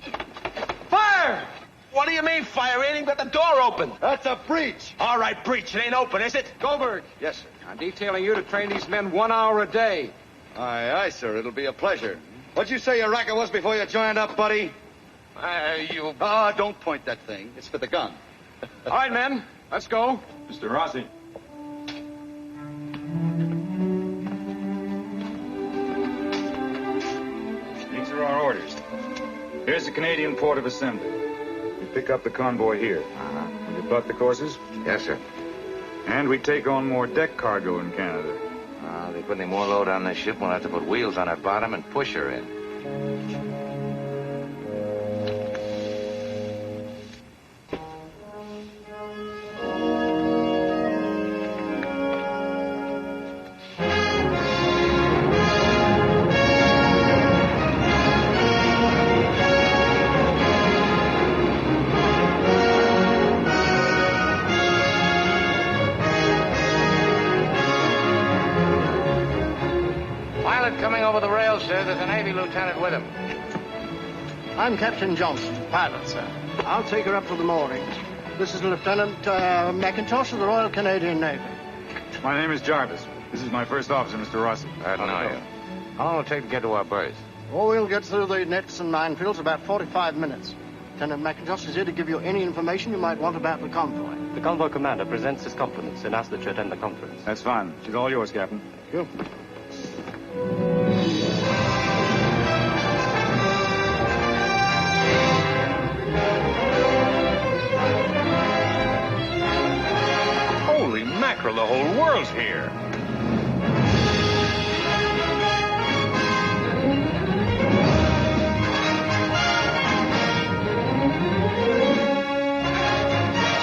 Fire! What do you mean, fire? Ain't even got the door open. That's a breach. All right, breach. It ain't open, is it? Goldberg. Yes, sir. I'm detailing you to train these men 1 hour a day. Aye, sir. It'll be a pleasure. What'd you say your racket was before you joined up, buddy? Don't point that thing. It's for the gun. All right, men. Let's go. Mr. Rossi. These are our orders. Here's the Canadian Port of Assembly. We pick up the convoy here. We plot the courses. Yes, sir. And we take on more deck cargo in Canada. They put any more load on this ship, we'll have to put wheels on her bottom and push her in. Coming over the rail, sir. There's a Navy lieutenant with him. I'm Captain Johnson, pilot, sir. I'll take her up to the mooring. This is Lieutenant McIntosh of the Royal Canadian Navy. My name is Jarvis. This is my first officer, Mr. Rossi. I know you. How long will it take to get to our berth? Oh, we'll get through the nets and minefields about 45 minutes. Lieutenant McIntosh is here to give you any information you might want about the convoy. The convoy commander presents his compliments and asks that you attend the conference. That's fine. She's all yours, Captain. Thank you. Holy mackerel, the whole world's here.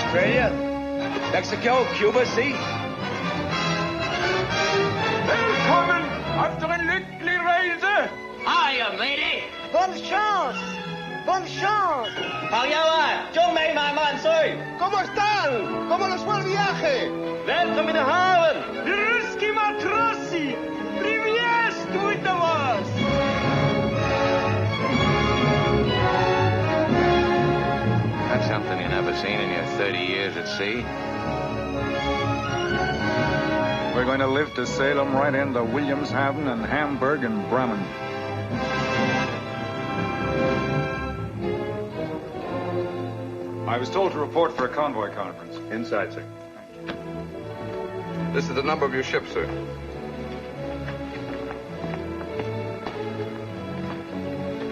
Australia, Mexico, Cuba, see? Willkommen auf der glücklichen Reise. Hiya, matey. Bonne chance! Bonne chance! Paliawa, yo me my man soy. ¿Cómo están? ¿Cómo les fue el viaje? Welcome in the haven. Ruski matrosi. Приветствуйте вас. That's something you never seen in your 30 years at sea. We're going to live to Salem right into Williamshaven and Hamburg and Bremen. I was told to report for a convoy conference. Inside, sir. This is the number of your ship, sir.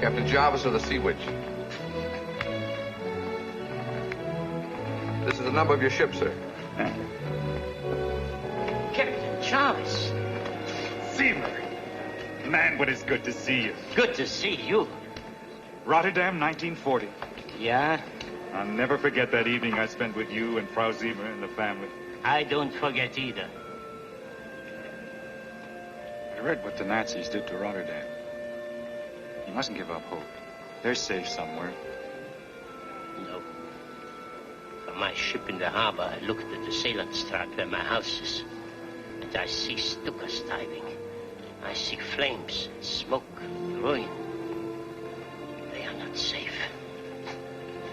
Captain Jarvis of the Sea Witch. This is the number of your ship, sir. Captain Jarvis. Seamer. Man, what is good to see you. Good to see you. Rotterdam, 1940. Yeah? I'll never forget that evening I spent with you and Frau Zimmer and the family. I don't forget either. I read what the Nazis did to Rotterdam. You mustn't give up hope. They're safe somewhere. No. From my ship in the harbor, I looked at the Seelandstraat where my house is. And I see Stukas diving. I see flames, smoke, ruin. They are not safe.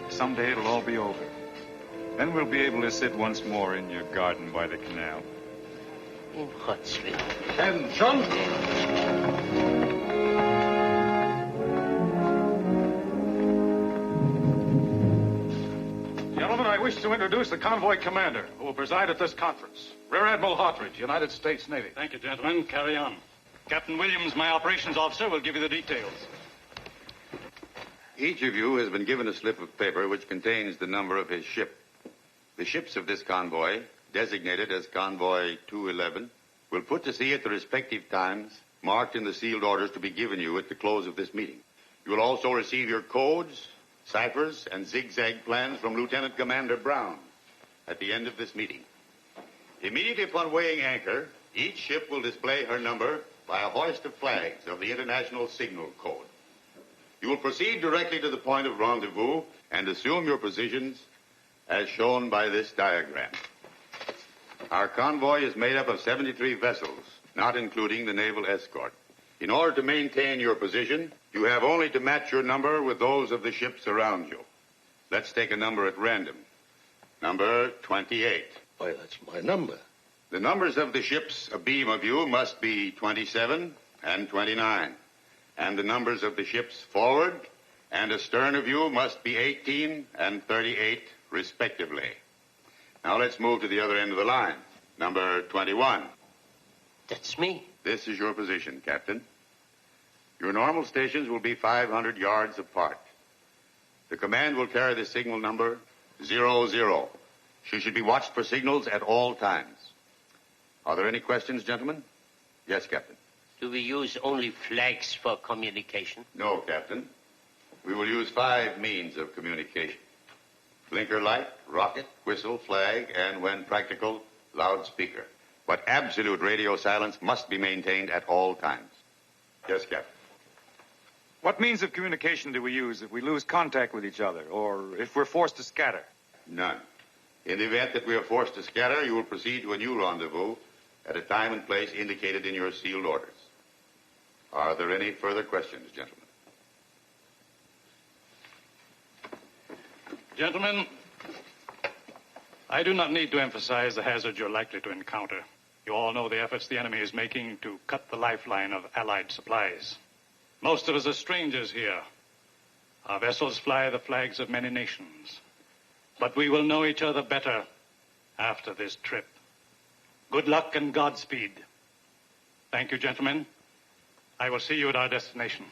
Someday it'll all be over. Then we'll be able to sit once more in your garden by the canal. In Hutsville. Captain John? wish to introduce the convoy commander who will preside at this conference. Rear Admiral Hartridge, United States Navy. Thank you, gentlemen. Carry on. Captain Williams, my operations officer, will give you the details. Each of you has been given a slip of paper which contains the number of his ship. The ships of this convoy, designated as Convoy 211, will put to sea at the respective times marked in the sealed orders to be given you at the close of this meeting. You will also receive your codes, ciphers, and zigzag plans from Lieutenant Commander Brown at the end of this meeting. Immediately upon weighing anchor, each ship will display her number by a hoist of flags of the International Signal Code. You will proceed directly to the point of rendezvous and assume your positions as shown by this diagram. Our convoy is made up of 73 vessels, not including the naval escort. In order to maintain your position, you have only to match your number with those of the ships around you. Let's take a number at random. Number 28. Why, that's my number. The numbers of the ships abeam of you must be 27 and 29. And the numbers of the ships forward and astern of you must be 18 and 38, respectively. Now let's move to the other end of the line. Number 21. That's me. This is your position, Captain. Your normal stations will be 500 yards apart. The command will carry the signal number 00. She should be watched for signals at all times. Are there any questions, gentlemen? Yes, Captain. Do we use only flags for communication? No, Captain. We will use 5 means of communication. Blinker light, rocket, whistle, flag, and, when practical, loudspeaker. But absolute radio silence must be maintained at all times. Yes, Captain. What means of communication do we use if we lose contact with each other, or if we're forced to scatter? None. In the event that we are forced to scatter, you will proceed to a new rendezvous at a time and place indicated in your sealed orders. Are there any further questions, gentlemen? Gentlemen, I do not need to emphasize the hazards you're likely to encounter. You all know the efforts the enemy is making to cut the lifeline of Allied supplies. Most of us are strangers here. Our vessels fly the flags of many nations. But we will know each other better after this trip. Good luck and Godspeed. Thank you, gentlemen. I will see you at our destination.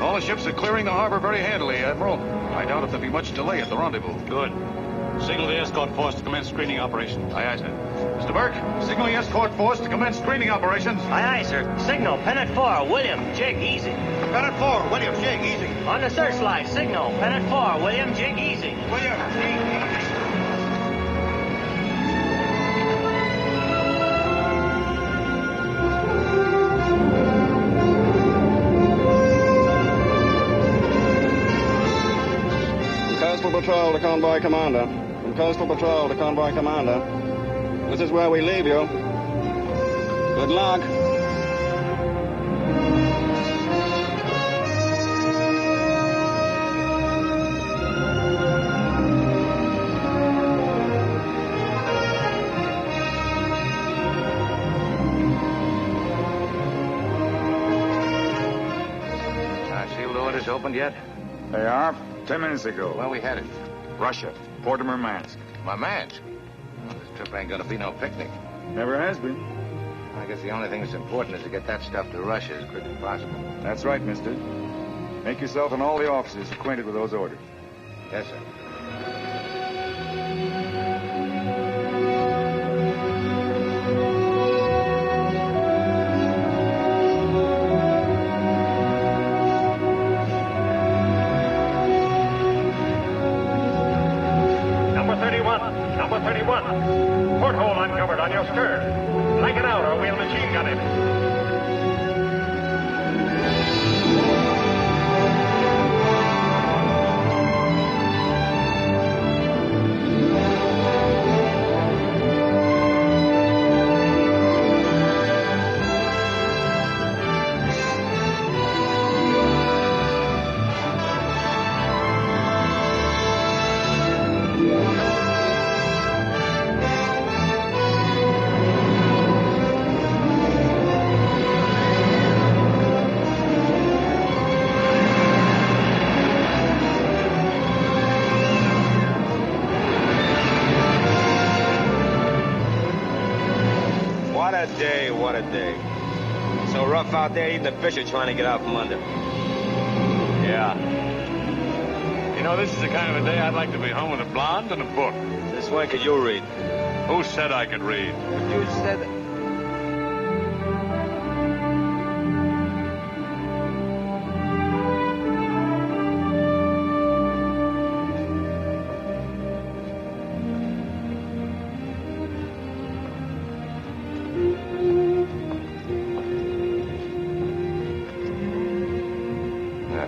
All the ships are clearing the harbor very handily, Admiral. I doubt if there'll be much delay at the rendezvous. Good. Signal the escort force to commence screening operations. Aye, aye, sir. Mr. Burke, signal the escort force to commence screening operations. Aye, aye, sir. Signal, Pennant 4, William, jig, easy. Pennant 4, William, jig, easy. On the searchlight, signal, Pennant 4, William, jig, easy. William, jig, easy. Coastal Patrol to Convoy Commander. From Coastal Patrol to Convoy Commander. This is where we leave you. Good luck. opened yet? They are. 10 minutes ago. Where we headed? Russia. Port of Murmansk. Murmansk? Well, this trip ain't gonna be no picnic. Never has been. I guess the only thing that's important is to get that stuff to Russia as quick as possible. That's right, mister. Make yourself and all the officers acquainted with those orders. Yes, sir. Number 31. Porthole uncovered on your stern. Blank it out or we'll machine gun it. What a day. So rough out there, even the fish are trying to get out from under. Yeah. You know, this is the kind of a day I'd like to be home with a blonde and a book. Since when could you read? Who said I could read? You said that.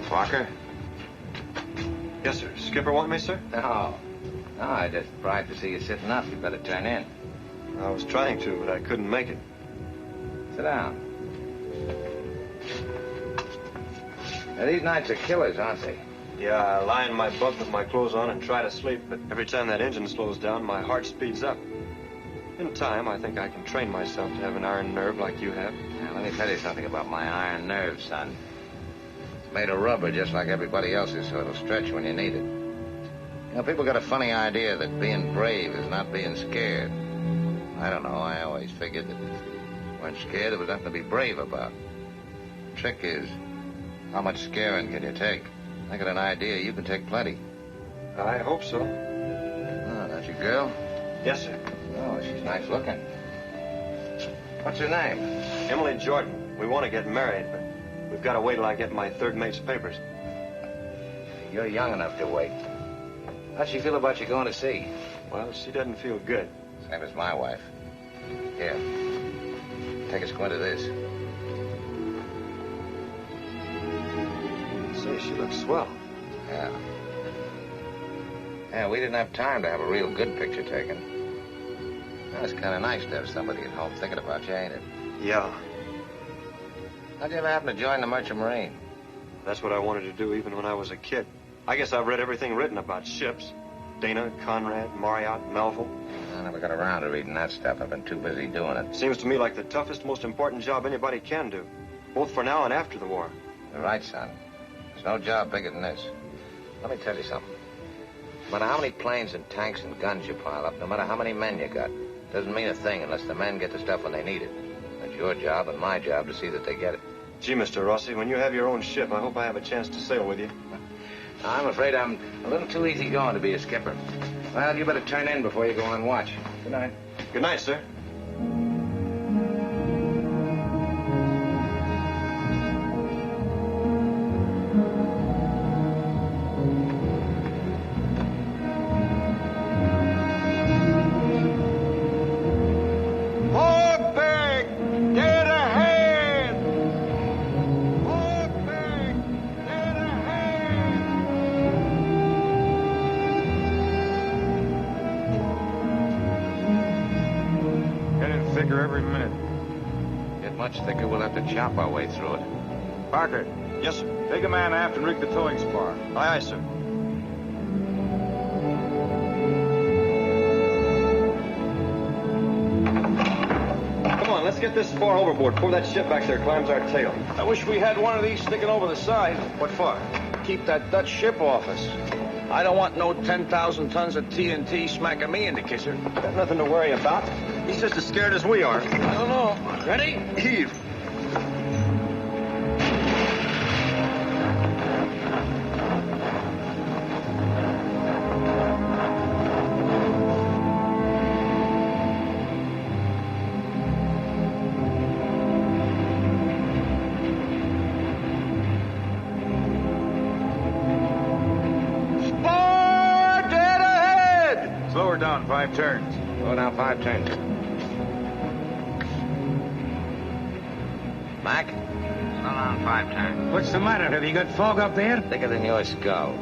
Walker? Yes, sir. Skipper want me, sir? No, I just surprised to see you sitting up. You better turn in. I was trying to, but I couldn't make it. Sit down. Now, these nights are killers, aren't they? Yeah, I lie in my bunk with my clothes on and try to sleep, but every time that engine slows down, my heart speeds up. In time, I think I can train myself to have an iron nerve like you have. Now, let me tell you something about my iron nerve, son. It's made of rubber just like everybody else's, so it'll stretch when you need it. You know, people got a funny idea that being brave is not being scared. I don't know. I always figured that if you weren't scared, there was nothing to be brave about. The trick is, how much scaring can you take? I got an idea. You can take plenty. I hope so. Oh, that's your girl? Yes, sir. Oh, she's nice looking. What's her name? Emily Jordan. We want to get married, but we've got to wait till I get my third mate's papers. You're young enough to wait. How'd she feel about you going to sea? Well, she doesn't feel good. Same as my wife. Here. Take a squint of this. Say, she looks swell. Yeah. Yeah, we didn't have time to have a real good picture taken. Well, it's kind of nice to have somebody at home thinking about you, ain't it? Yeah. How'd you ever happen to join the Merchant Marine? That's what I wanted to do even when I was a kid. I guess I've read everything written about ships. Dana, Conrad, Marriott, Melville. I never got around to reading that stuff. I've been too busy doing it. Seems to me like the toughest, most important job anybody can do. Both for now and after the war. You're right, son. There's no job bigger than this. Let me tell you something. No matter how many planes and tanks and guns you pile up, no matter how many men you got, doesn't mean a thing unless the men get the stuff when they need it. It's your job and my job to see that they get it. Gee, Mr. Rossi, when you have your own ship, I hope I have a chance to sail with you. I'm afraid I'm a little too easygoing to be a skipper. Well, you better turn in before you go on watch. Good night. Good night, sir. Every minute. Get much thicker, we'll have to chop our way through it. Parker. Yes, sir. Take a man aft and rig the towing spar. Aye, aye, sir. Come on, let's get this spar overboard before that ship back there climbs our tail. I wish we had one of these sticking over the side. What for? keep that Dutch ship off us. I don't want no 10,000 tons of TNT smacking me in the kisser. Got nothing to worry about. He's just as scared as we are. I don't know. Ready? Heave. Slow her down 5 turns. Slow down 5 turns. Mac? Slow down 5 turns. What's the matter? Have you got fog up there? Thicker than your skull.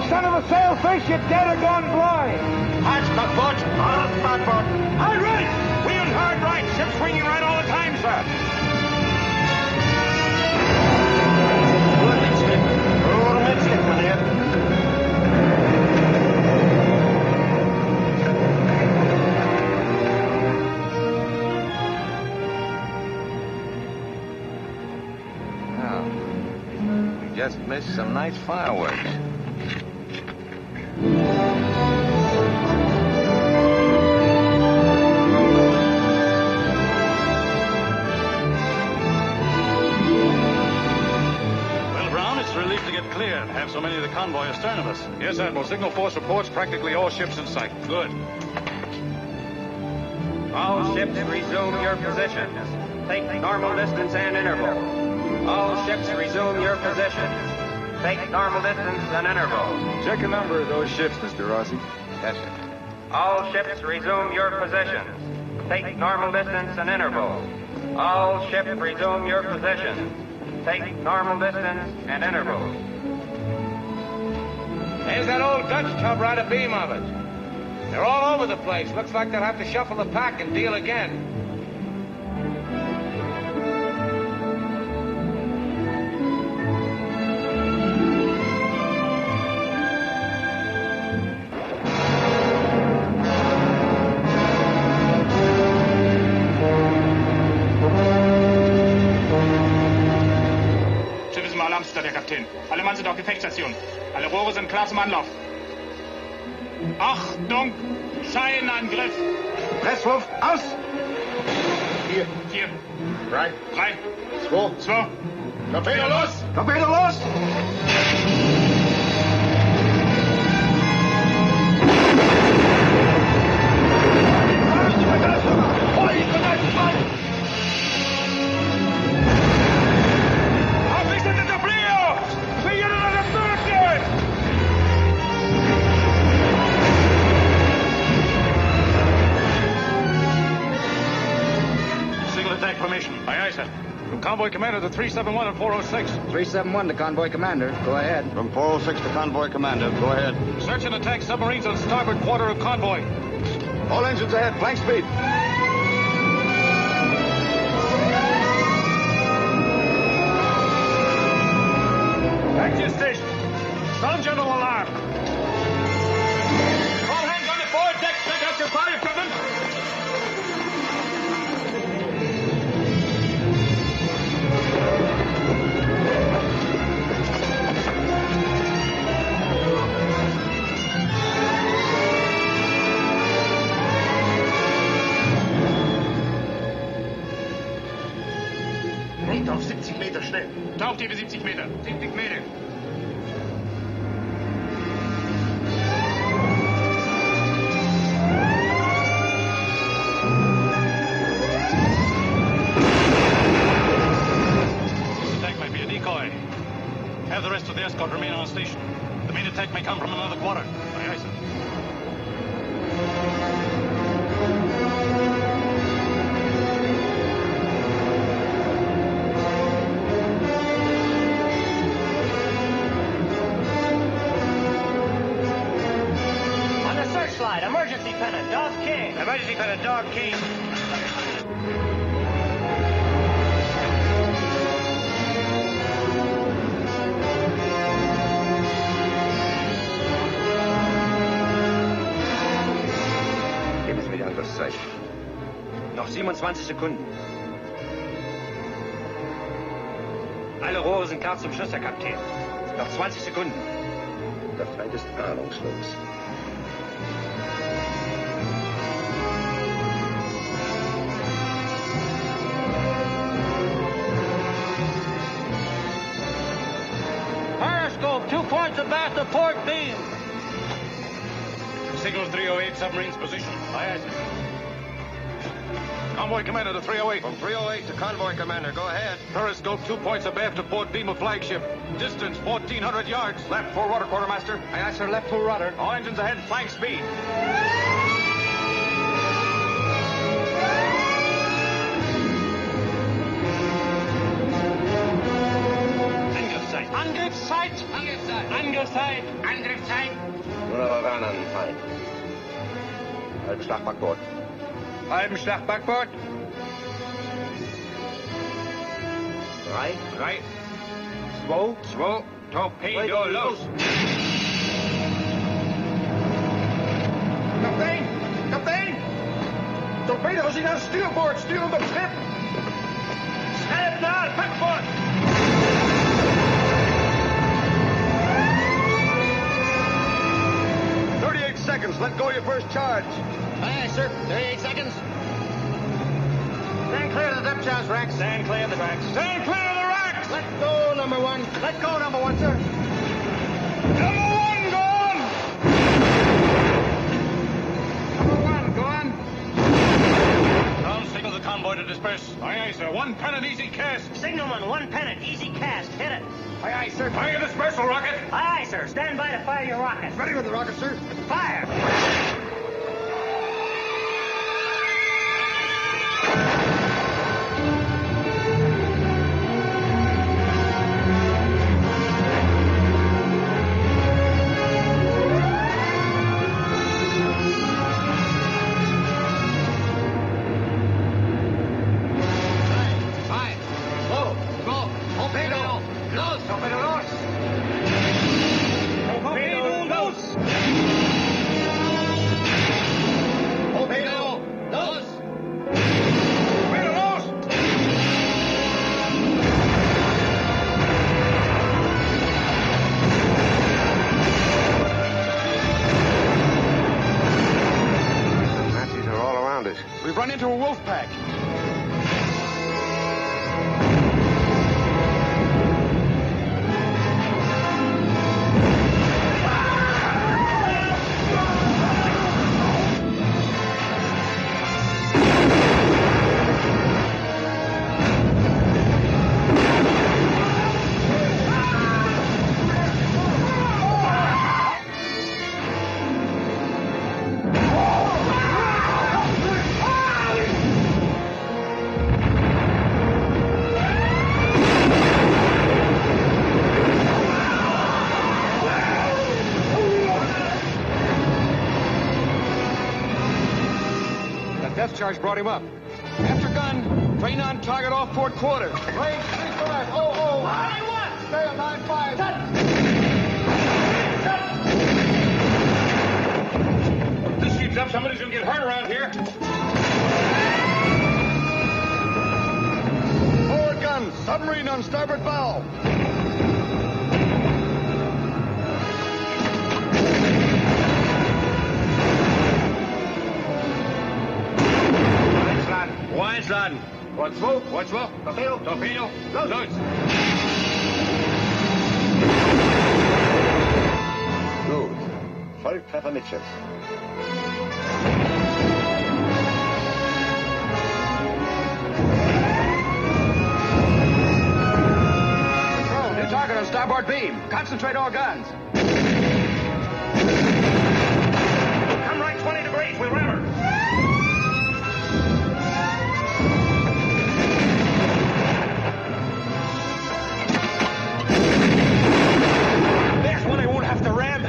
Son of a sailfish, you're dead or gone blind. Hard starboard. Hard starboard. Hard right. Wheel hard right. Ship swinging right all the time, sir. Good, midship. Roll midship, Mynheer. Oh, we just missed some nice fireworks. Have so many of the convoy astern of us. Yes, Admiral. Signal Force reports practically all ships in sight. Good. All ships resume your positions. Take normal distance and interval. All ships resume your positions. Take normal distance and interval. Check the number of those ships, Mr. Rossi. Yes, sir. All ships resume your positions. Take normal distance and interval. All ships resume your positions. Take normal distance and interval. There's that old Dutch tub right abeam of it. They're all over the place. Looks like they'll have to shuffle the pack and deal again. Schiff ist im Alarmstar, der Kapitän. Alle Mann sind auf Gefechtsstation. Alle Rohre sind klar zum Anlauf. Achtung! Scheinangriff! Presswurf, aus! 4. 3. 2. Torpedo los! Torpedo los! Formation. Aye, aye, sir. From Convoy Commander to 371 and 406. 371 to Convoy Commander. Go ahead. From 406 to Convoy Commander. Go ahead. Search and attack submarines on starboard quarter of convoy. All engines ahead. Flank speed. Back to your station. Sound general alarm. All hands on the forward deck. Check out your fire equipment. Auf 70 Meter, schnell. Tauchtiefe 70 Meter. 70 Meter. This attack might be a decoy. Have the rest of the escort remain on station. The main attack may come from another quarter. Aye, aye, sir. ready for the dog king. Geben Sie mir die Angriffszeit. Noch 27 Sekunden. Alle Rohre sind klar zum Schuss, Herr Kapitän. Noch 20 Sekunden. Der Feind ist ahnungslos. Periscope, 2 points abaft the port beam. Signal 308, submarine's position. Aye, aye, sir. Convoy commander to 308. From 308 to convoy commander, go ahead. Periscope 2 points abaft to port beam of flagship. Distance 1,400 yards. Left full rudder, quartermaster. Aye, aye, sir. Left full rudder. All engines ahead, flank speed. Angriffszeit. Angriffszeit. Angriffszeit. Angriffszeit. Angriffszeit. Nur noch ran an den Feind. Halben Schlag Backbord. Halben Schlag Backbord. 3, 3, 2, 2, Torpedo los. Kaptein! Kaptein! Torpedo's in aan stuurboord, sturend op schip! Scherp naar Backbord. Seconds. Let go of your first charge. Aye, sir. 38 seconds. Stand clear of the depth charge racks. Stand clear of the racks. Stand clear of the racks. Let go, number 1. Let go, number 1, sir. Number 1, go on. Number 1, go on. Ground signal the convoy to disperse. Aye, aye, sir. 1 pennant, easy cast. Signalman, 1 pennant, easy cast. Hit it. Aye, aye, sir. Fire your dispersal rocket. Aye, aye, sir. Stand by to fire your rocket. Ready with the rocket, sir. Fire. We've run into a wolf pack. Charge brought him up. After gun, train on target off port quarter. Range 35. Oh. 91. Stay on 95. If this keeps up, somebody's gonna get hurt around here. Forward guns. Submarine on starboard bow. Einschlagen. Port 2. Torpedo. Los. Gut. Volltreffer mit Schiff. Control, new target on starboard beam. Concentrate all guns. Come right 20 degrees. We'll ram her. There's one I won't have to ram.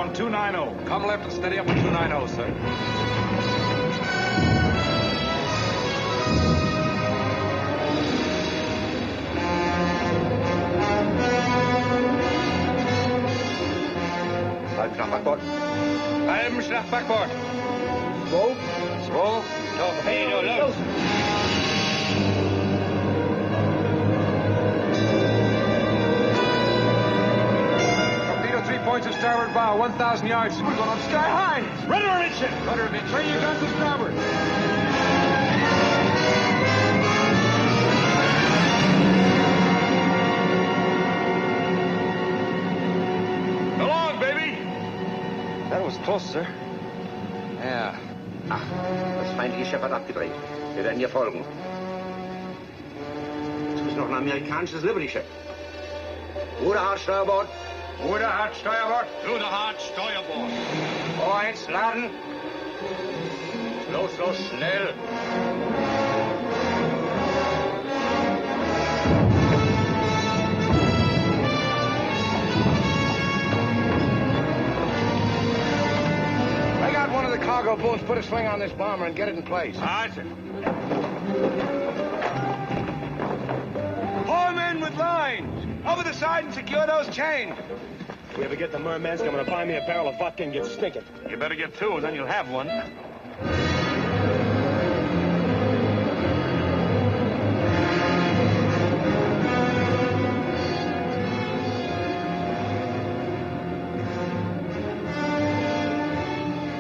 on 290. Come left and steady up on 290, sir. Halben Schlag Backbord. Halben Schlag Backbord. 2. 2. Torpedo los. Torpedo 3 points of starboard bow, 1,000 yards. We're going up sky high. Rudder amidships. Rudder amidships. Turn your guns to starboard. Go on, baby. That was close, sir. Ja. Ach, das feindliche Schiff hat abgedreht. Wir werden ihr folgen. Es ist noch ein amerikanisches Liberty-Schiff. Ruder hart Steuerbord. Ruder hart Steuerbord. Ruder hart Steuerbord. Vorhängs laden. Los, los, schnell. I got one of the cargo booms. Put a swing on this bomber and get it in place. Aye, sir. Haul 'em in with lines. Over the side and secure those chains. If we ever get the merman's coming to buy me a barrel of vodka and get stinking. You better get 2, and then you'll have one.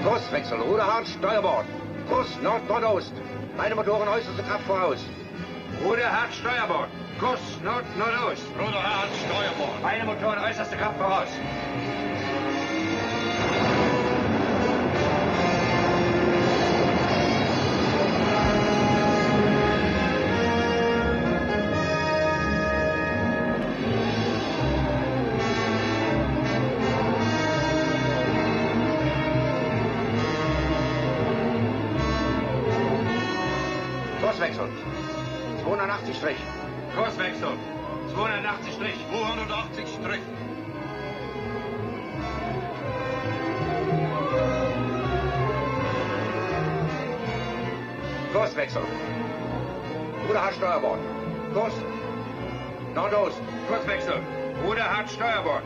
Kurswechsel, Ruder hart Steuerbord. Kurs Nord-Nordost. Beide Motoren äußerste Kraft voraus. Ruder hart Steuerbord. Kurs Nord-Nordost. Ruder hart Steuerbord. Beide Motoren äußerste Kraft voraus. Kurswechsel. 280 Strich. Kurswechsel. 280 Strich. 280 Strich. Kurswechsel. Ruder hart Steuerbord. Kurs Nordost. Kurswechsel. Ruder hart Steuerbord.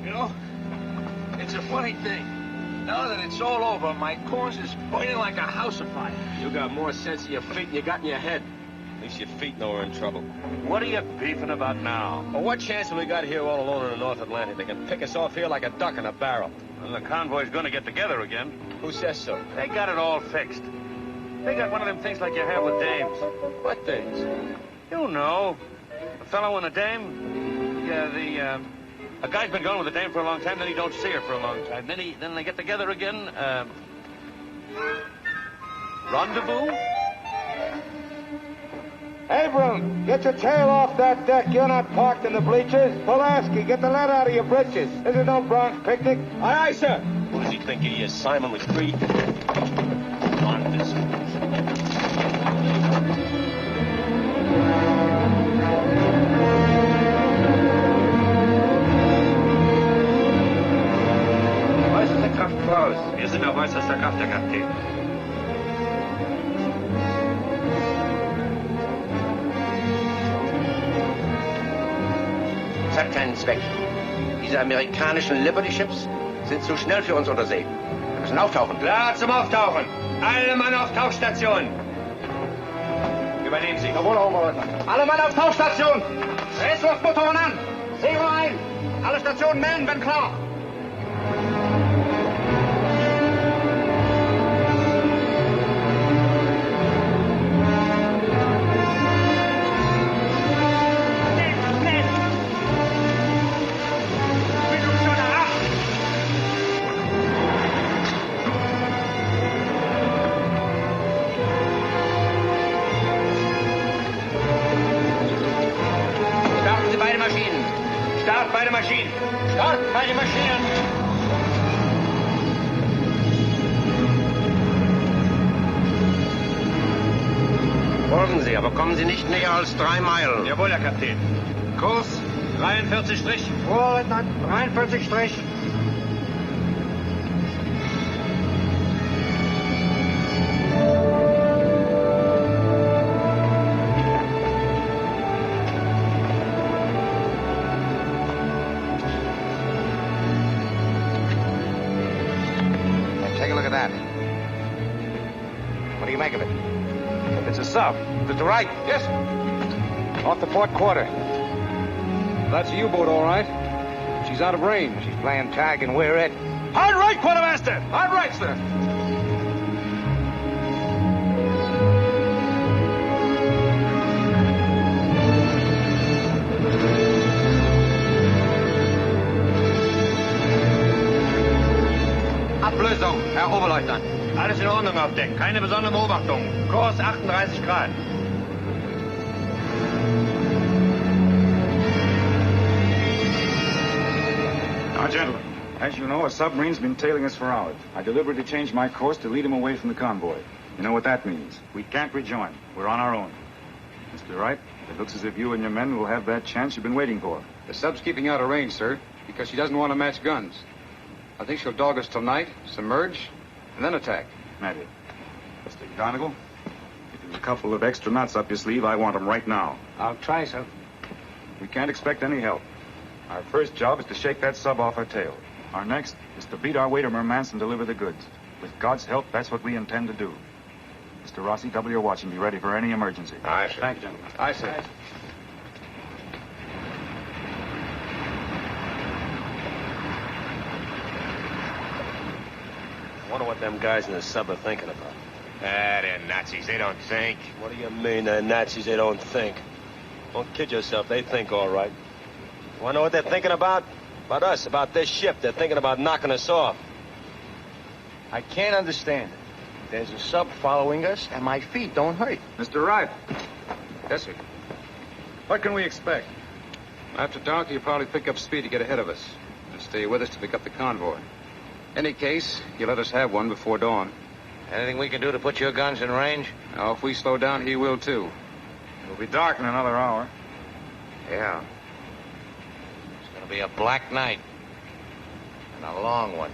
You know, it's a funny thing. Now that it's all over, my corns is burning like a house afire. You got more sense in your feet than you got in your head. At least your feet know we're in trouble. What are you beefing about now? Well, what chance have we got here all alone in the North Atlantic? They can pick us off here like a duck in a barrel. Well, the convoy's going to get together again. Who says so? They got it all fixed. They got one of them things like you have with dames. What things? You know. A fellow and a dame. Yeah, a guy's been going with a dame for a long time, then he don't see her for a long time. Then they get together again. Rendezvous? Abram, get your tail off that deck. You're not parked in the bleachers. Pulaski, get the lead out of your britches. This is no Bronx picnic. Aye, aye, sir. What does he think he is, Simon LeCree? On this. Äußerste Kraft voraus. Wir sind auf äußerster Kraft, Herr Kapitän. Es hat keinen Zweck. Diese amerikanischen Liberty-Ships sind zu schnell für uns unter See. Wir müssen auftauchen. Klar zum Auftauchen. Alle Mann auf Tauchstation. Übernehmen Sie. Jawohl, Oberleutnant. Alle Mann auf Tauchstation. Drehluftmotoren an. Segel ein. Alle Stationen melden, wenn klar. Start beide Maschinen. Start beide Maschinen. Folgen Sie, aber kommen Sie nicht näher als 3 Meilen. Jawohl, Herr Kapitän. Kurs 43 Strich. Jawohl, Leutnant. 43 Strich. Take a look at that. What do you make of it? It's a sub. To the right. Yes. Off the port quarter. That's a U-boat, all right. She's out of range. She's playing tag and we're it. Hard right, quartermaster. Hard right, sir. Ablösung, Herr Oberleutnant. Alles in Ordnung auf Deck. Keine besondere Beobachtung. Kurs 38 Grad. Now, gentlemen, as you know, a submarine's been tailing us for hours. I deliberately changed my course to lead him away from the convoy. You know what that means. We can't rejoin. We're on our own. Mr. Wright, it looks as if you and your men will have that chance you've been waiting for. The sub's keeping out of range, sir, because she doesn't want to match guns. I think she'll dog us till night, submerge, and then attack. Maybe. Mr. Donegal, if there's a couple of extra nuts up your sleeve, I want them right now. I'll try, sir. We can't expect any help. Our first job is to shake that sub off our tail. Our next is to beat our way to Murmansk and deliver the goods. With God's help, that's what we intend to do. Mr. Rossi, double your watch and be ready for any emergency. Aye, sir. Thank you, gentlemen. Aye, sir. I wonder what them guys in the sub are thinking about. They're Nazis. They don't think. What do you mean they're Nazis? They don't think. Don't kid yourself. They think all right. You want to know what they're thinking about? About us, about this ship. They're thinking about knocking us off. I can't understand it. There's a sub following us, and my feet don't hurt. Mr. Wright. Yes, sir. What can we expect? After dark, you'll probably pick up speed to get ahead of us. And stay with us to pick up the convoy. Any case, you let us have one before dawn. Anything we can do to put your guns in range? Now, if we slow down, he will, too. It'll be dark in another hour. Yeah. It's going to be a black night. And a long one.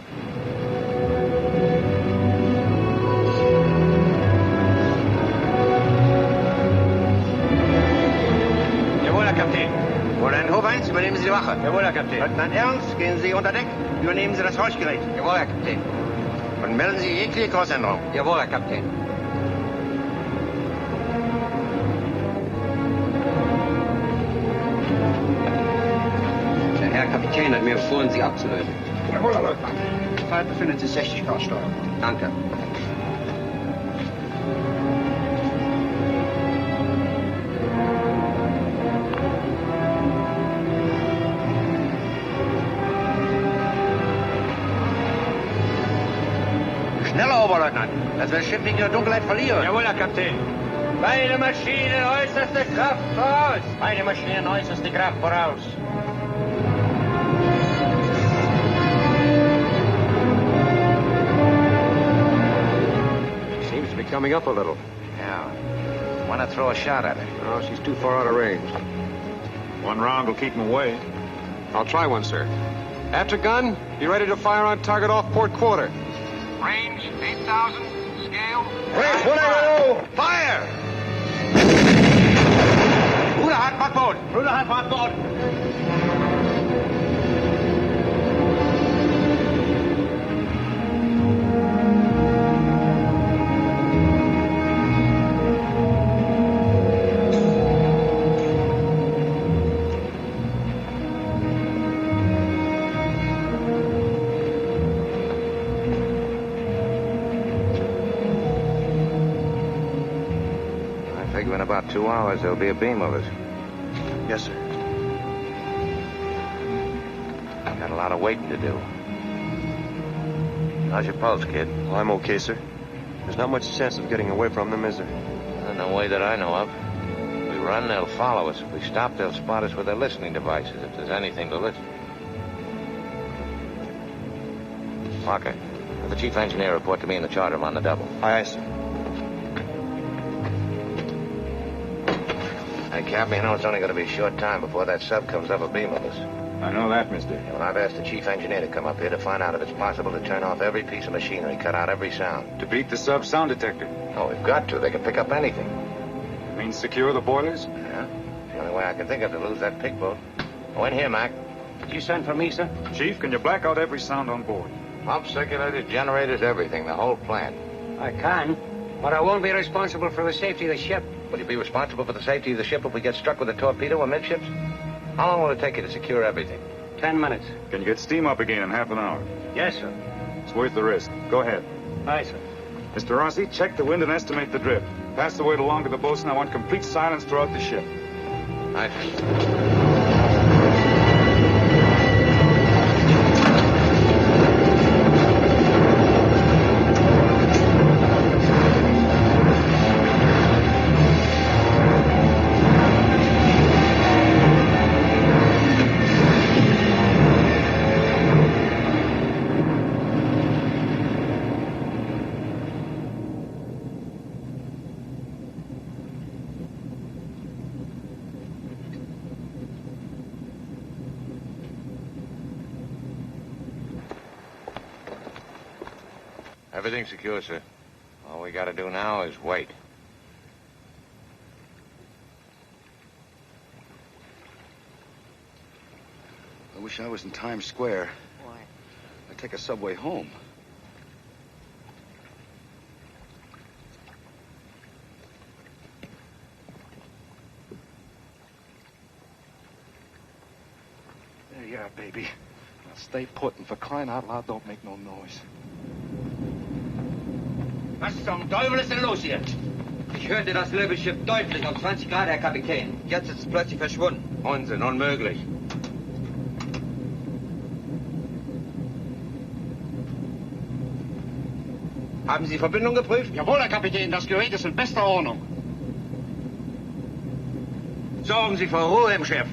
Jawohl, Herr Kapitän. Fräulein Hofeins, übernehmen Sie die Wache. Jawohl, Herr Kapitän. Leutnant Ernst, gehen Sie unter Deck. Übernehmen Sie das Rauschgerät. Jawohl, Herr Kapitän. Und melden Sie jegliche Kursänderung. Jawohl, Herr Kapitän. Der Herr Kapitän hat mir befohlen, Sie abzulösen. Jawohl, Herr Leutnant. Die Fahrt befindet sich 60 Grad Steuerbord. Danke. Schneller, Oberleutnant, dass wir das Schiff nicht in der Dunkelheit verlieren. Jawohl, Herr Kapitän. Beide Maschinen äußerste Kraft voraus. Beide Maschinen äußerste Kraft voraus. Seems to be coming up a little. Yeah. Want to throw a shot at her? Oh, she's too far out of range. One round will keep him away. I'll try one, sir. After gun, be ready to fire on target off port quarter. Range, 8,000. Scale. Wait, what do? Fire! Ruderhard, Backboot! Ruderhard, Backboot! In about 2 hours, there'll be a beam of us. Yes, sir. Got a lot of waiting to do. How's your pulse, kid? Well, I'm okay, sir. There's not much chance of getting away from them, is there? No way that I know of. If we run, they'll follow us. If we stop, they'll spot us with their listening devices, if there's anything to listen. Parker, have the chief engineer report to me in the charter room on the double. Aye, sir. Hey, Captain, you know it's only going to be a short time before that sub comes up abeam of us. I know that, mister. Well, I've asked the chief engineer to come up here to find out if it's possible to turn off every piece of machinery, cut out every sound. To beat the sub sound detector. Oh, we've got to. They can pick up anything. Means secure the boilers? Yeah. The only way I can think of to lose that pig boat. Go in here, Mac. Did you send for me, sir? Chief, can you black out every sound on board? Pump, circulators, generators, everything, the whole plant. I can, but I won't be responsible for the safety of the ship. Will you be responsible for the safety of the ship if we get struck with a torpedo amidships? How long will it take you to secure everything? 10 minutes. Can you get steam up again in half an hour? Yes, sir. It's worth the risk. Go ahead. Aye, sir. Mr. Rossi, check the wind and estimate the drift. Pass the word along to the boatswain. I want complete silence throughout the ship. Aye. Everything's secure, sir. All we gotta do now is wait. I wish I was in Times Square. Why? I'd take a subway home. There you are, baby. Now stay put, and for crying out loud, don't make no noise. Was zum Teufel ist denn los hier? Ich hörte das Löbelschiff deutlich auf 20 Grad, Herr Kapitän. Jetzt ist es plötzlich verschwunden. Unsinn, unmöglich. Haben Sie die Verbindung geprüft? Jawohl, Herr Kapitän, das Gerät ist in bester Ordnung. Sorgen Sie für Ruhe im Schiff.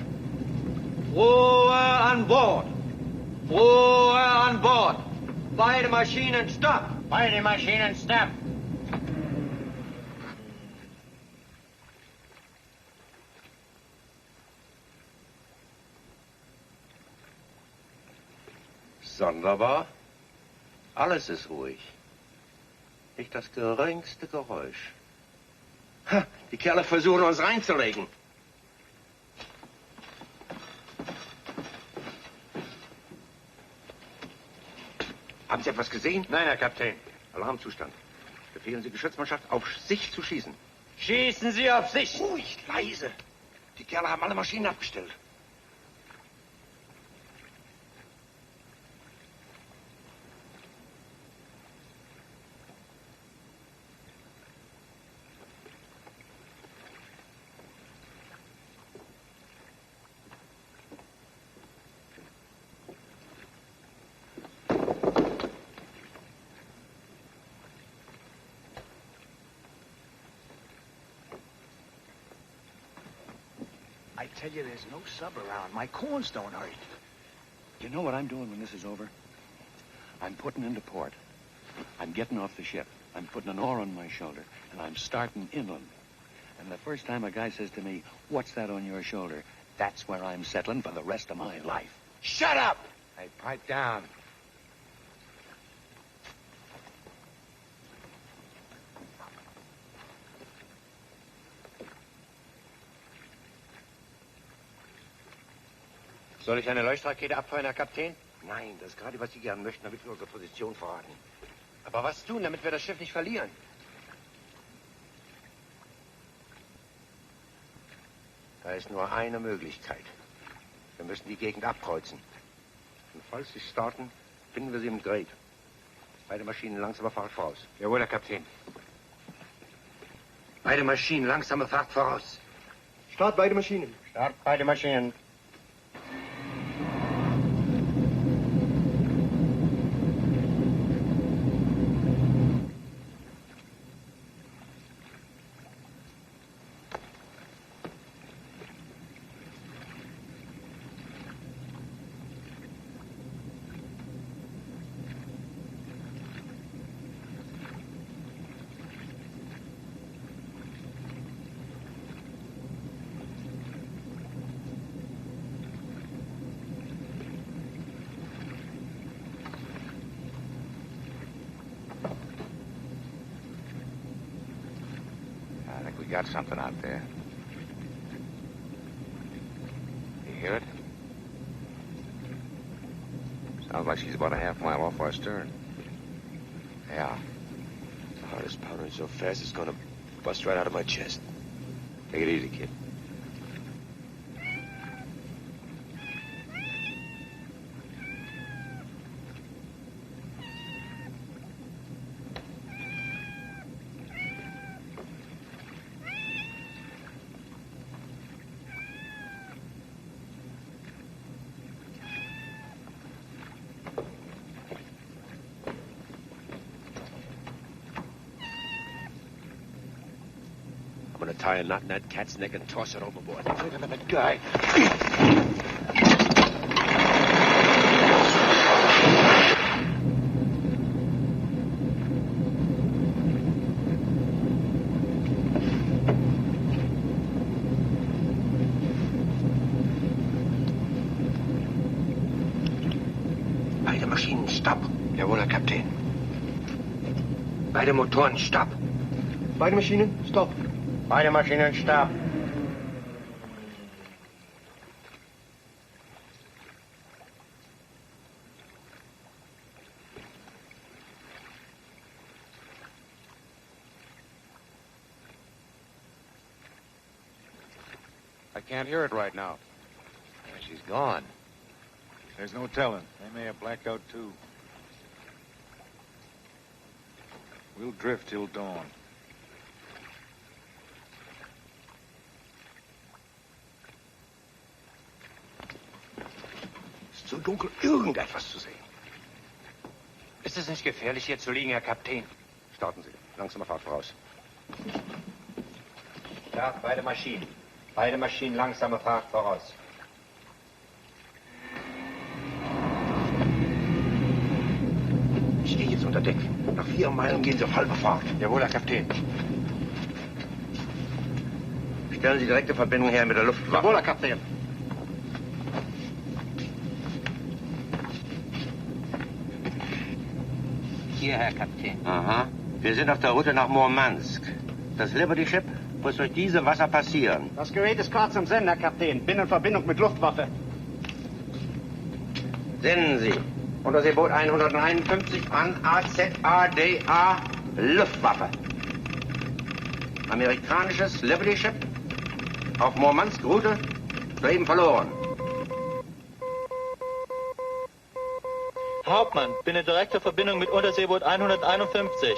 Ruhe an Bord! Ruhe an Bord! Beide Maschinen stopp! Beide Maschinen stopp! Sonderbar. Alles ist ruhig. Nicht das geringste Geräusch. Ha, die Kerle versuchen uns reinzulegen. Haben Sie etwas gesehen? Nein, Herr Kapitän. Alarmzustand. Befehlen Sie Geschützmannschaft, auf sich zu schießen. Schießen Sie auf sich! Ruhig, leise. Die Kerle haben alle Maschinen abgestellt. I tell you, there's no sub around. My corns don't hurt. You know what I'm doing when this is over? I'm putting into port. I'm getting off the ship. I'm putting an oar on my shoulder, and I'm starting inland. And the first time a guy says to me, "What's that on your shoulder?" that's where I'm settling for the rest of my life. Shut up! Hey, pipe down. Soll ich eine Leuchtrakete abfeuern, Herr Kapitän? Nein, das ist gerade, was Sie gern möchten, damit wir unsere Position verraten. Aber was tun, damit wir das Schiff nicht verlieren? Da ist nur eine Möglichkeit. Wir müssen die Gegend abkreuzen. Und falls Sie starten, finden wir sie im Grate. Beide Maschinen langsamer Fahrt voraus. Jawohl, Herr Kapitän. Beide Maschinen langsame Fahrt voraus. Start beide Maschinen. Start beide Maschinen. We got something out there. You hear it? Sounds like she's about a half mile off our stern. Yeah. The heart is pounding so fast it's gonna bust right out of my chest. Take it easy, kid. I'm gonna tie a knot in that cat's neck and toss it overboard. Look at that guy. Beide Maschinen, stopp. Jawohl, Herr Kapitän. Beide Motoren, stopp. Beide Maschinen, stopp. Beide Maschinen, stopp. I can't hear it right now. She's gone. There's no telling. They may have blacked out, too. We'll drift till dawn. Ist so dunkel, irgendetwas zu sehen. Ist es nicht gefährlich, hier zu liegen, Herr Kapitän? Starten Sie. Langsame Fahrt voraus. Ja, beide Maschinen. Beide Maschinen, langsame Fahrt voraus. Ich stehe jetzt unter Deck. Nach 4 Meilen gehen Sie auf halbe Fahrt. Jawohl, Herr Kapitän. Stellen Sie direkte Verbindung her mit der Luftwaffe. Jawohl, Herr Kapitän. Hier, Herr Kapitän. Aha. Wir sind auf der Route nach Murmansk. Das Liberty Ship muss durch diese Wasser passieren. Das Gerät ist klar zum Senden, Herr Kapitän. Bin in Verbindung mit Luftwaffe. Senden Sie. Unterseeboot 151 an AZADA Luftwaffe. Amerikanisches Liberty Ship auf Murmansk Route soeben verloren. Hauptmann, bin in direkter Verbindung mit Unterseeboot 151.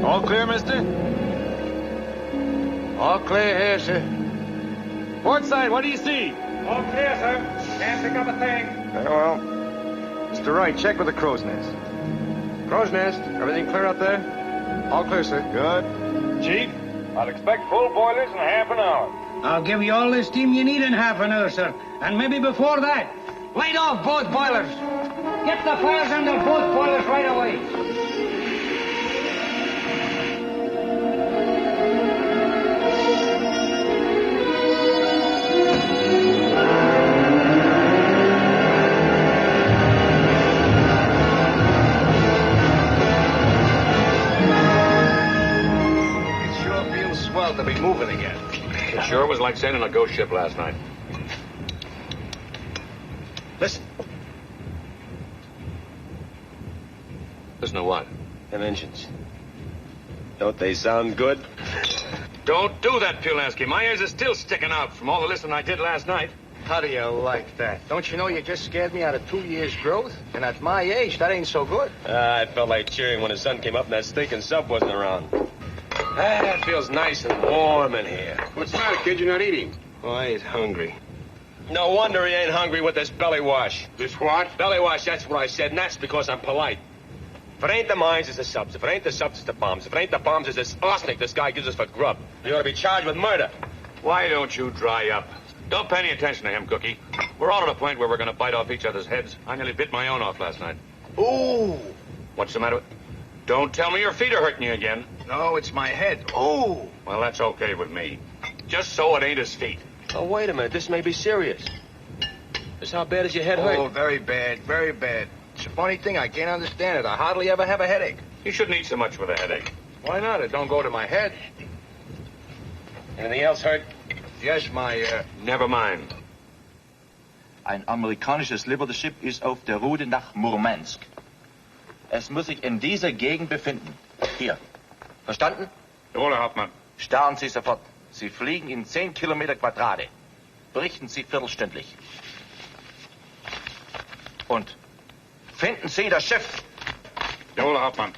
All clear, mister? All clear here, sir. Port side, what do you see? All clear, sir. Can't pick up a thing. Very well. Mr. Wright, check with the crow's nest. Crow's nest, everything clear out there? All clear, sir. Good. Chief, I'll expect full boilers in half an hour. I'll give you all the steam you need in half an hour, sir. And maybe before that. Light off both boilers. Get the fires under both boilers right away. To be moving again. It sure was like sailing a ghost ship last night. Listen. Listen to what? Them engines. Don't they sound good? Don't do that, Pulaski. My ears are still sticking out from all the listening I did last night. How do you like that? Don't you know you just scared me out of 2 years' growth? And at my age, that ain't so good. It felt like cheering when the sun came up and that stinking sub wasn't around. It feels nice and warm in here. What's the matter, kid? You're not eating. Oh, I ain't hungry. No wonder he ain't hungry with this belly wash. This what? Belly wash, that's what I said, and that's because I'm polite. If it ain't the mines, it's the subs. If it ain't the subs, it's the bombs. If it ain't the bombs, it's this arsenic this guy gives us for grub. You ought to be charged with murder. Why don't you dry up? Don't pay any attention to him, Cookie. We're all at a point where we're going to bite off each other's heads. I nearly bit my own off last night. Ooh. What's the matter? Don't tell me your feet are hurting you again. No, it's my head. Ooh. Well, that's okay with me. Just so it ain't his feet. Oh, wait a minute. This may be serious. Just how bad is your head hurt? Oh, very bad, very bad. It's a funny thing. I can't understand it. I hardly ever have a headache. You shouldn't eat so much with a headache. Why not? It don't go to my head. Anything else hurt? Yes, Never mind. Ein amerikanisches Liberty-Schiff ist auf der Route nach Murmansk. Es muss sich in dieser Gegend befinden. Hier. Verstanden? Jawohl, Herr Hauptmann. Starten Sie sofort. Sie fliegen in 10 Kilometer Quadrate. Berichten Sie viertelstündlich. Und finden Sie das Schiff. Jawohl, Herr Hauptmann.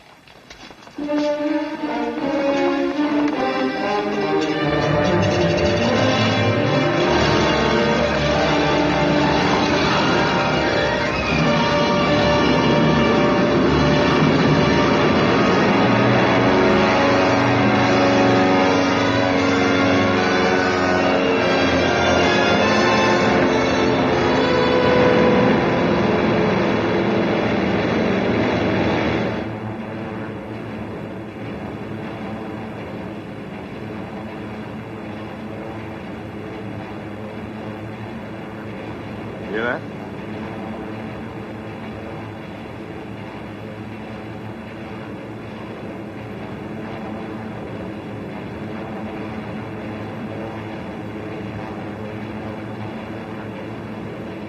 Hear that?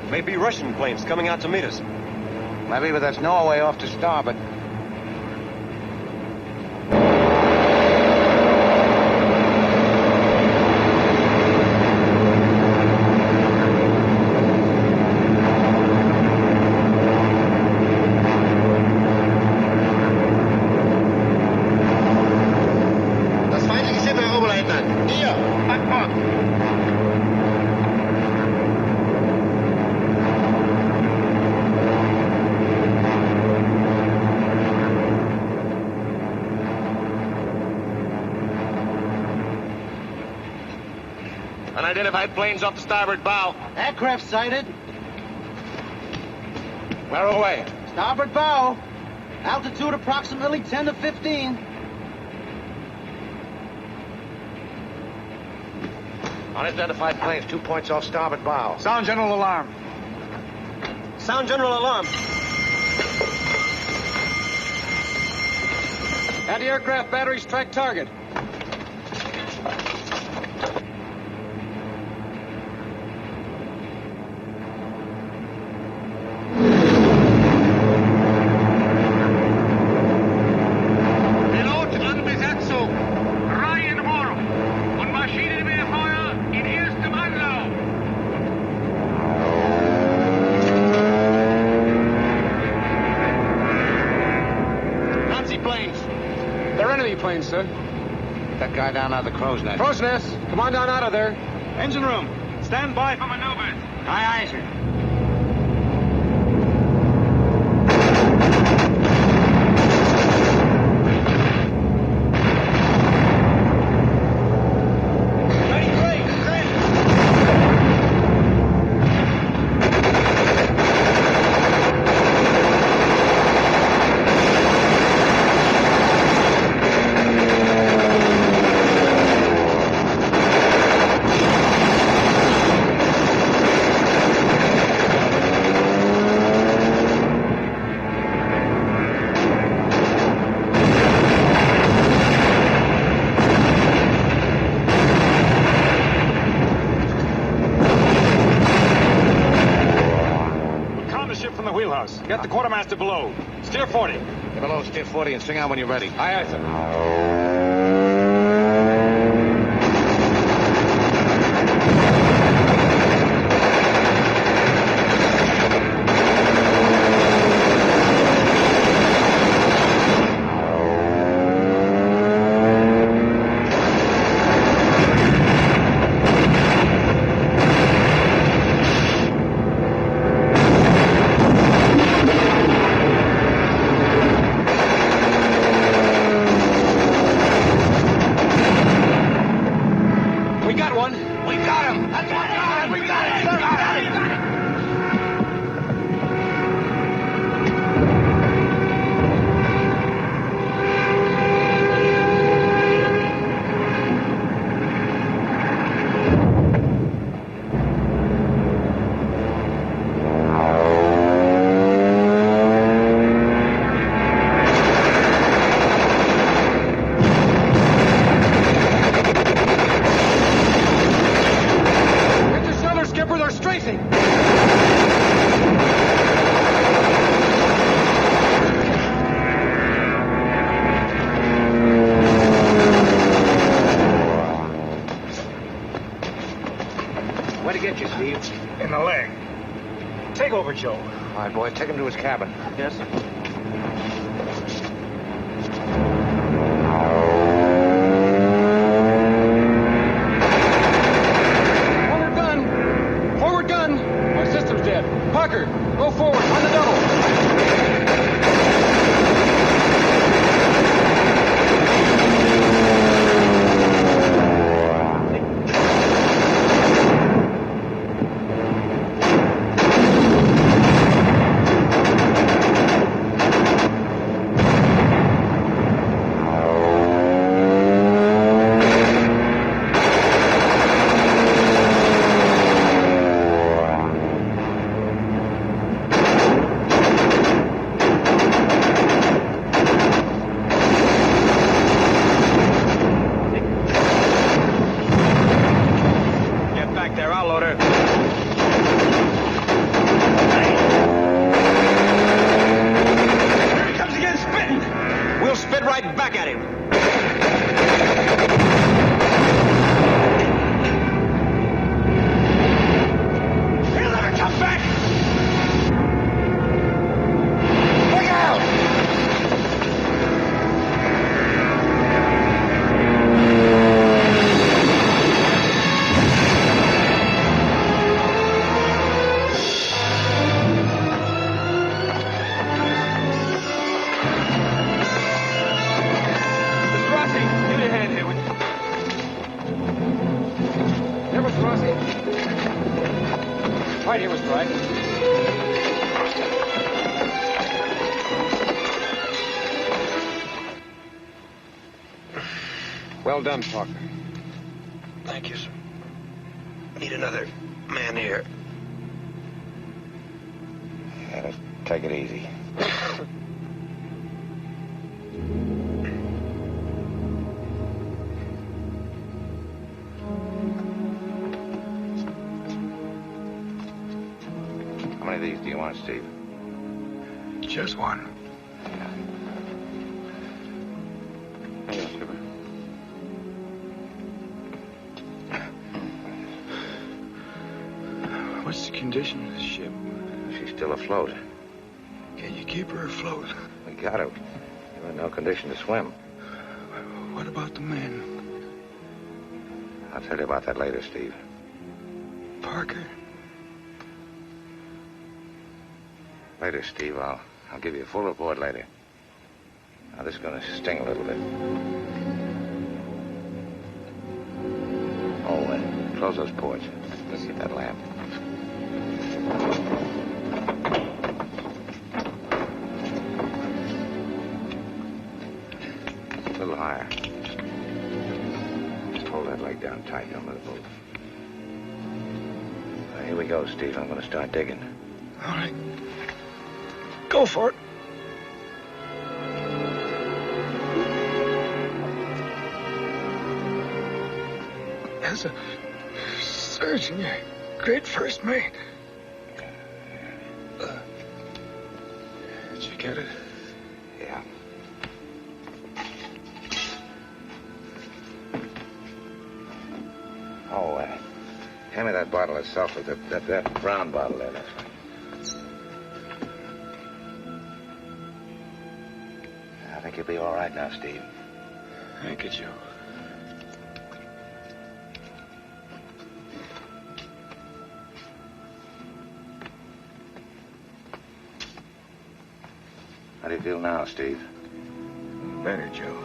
Maybe Russian planes coming out to meet us. Maybe, but that's Norway off to starboard. Das feindliche Schiff, Herr Oberleutnant. Hier, Backbord. Unidentified planes off the starboard bow. Aircraft sighted. Where away? Starboard bow. Altitude approximately 10 to 15. Unidentified planes, 2 points off starboard bow. Sound general alarm. Sound general alarm. Anti-aircraft batteries strike target. Pilot an Besatzung. Reihenwurf. Und Maschinenwehrfeuer in erstem Anlauf. Nazi planes. They're enemy planes, sir. That guy down out of the crow's nest. Crow's nest. Come on down out of there. Engine room. Stand by for maneuvers. Aye, aye, sir. From the wheelhouse. Get the quartermaster below. Steer 40. Get below, steer 40 and swing out when you're ready. Aye, aye, sir. Where'd he get you, Steve? In the leg. Take over, Joe. All right, boy, take him to his cabin. Yes, sir. Forward gun! Forward gun! My system's dead. Parker, go forward on the double. Get back there, I'll load her. Here he comes again, spitting. We'll spit right back at him. He'll never come back. Look out! Mr. Rossi, give me a hand here, will you? Here, Mr. Rossi. Right here, Mr. Wright. Well done, Parker. Thank you, sir. Need another man here. Yeah, take it easy. How many of these do you want, Steve? Just one. Hang on, Skipper. What's the condition of the ship? She's still afloat. Can you keep her afloat? We got her. You're in no condition to swim. What about the men? I'll tell you about that later, Steve. Parker? Later, Steve. I'll give you a full report later. Now, this is going to sting a little bit. Oh, and close those ports. Let's get that lamp. A little higher. Just hold that leg down tight. Don't let it move. Now, here we go, Steve. I'm going to start digging. All right. Go for it. As a surgeon, you're a great first mate. Did you get it? Yeah. Oh, hand me that bottle of sulfur, that brown bottle there. That's right. I think you'll be all right now, Steve. Thank you, Joe. How do you feel now, Steve? Better, Joe.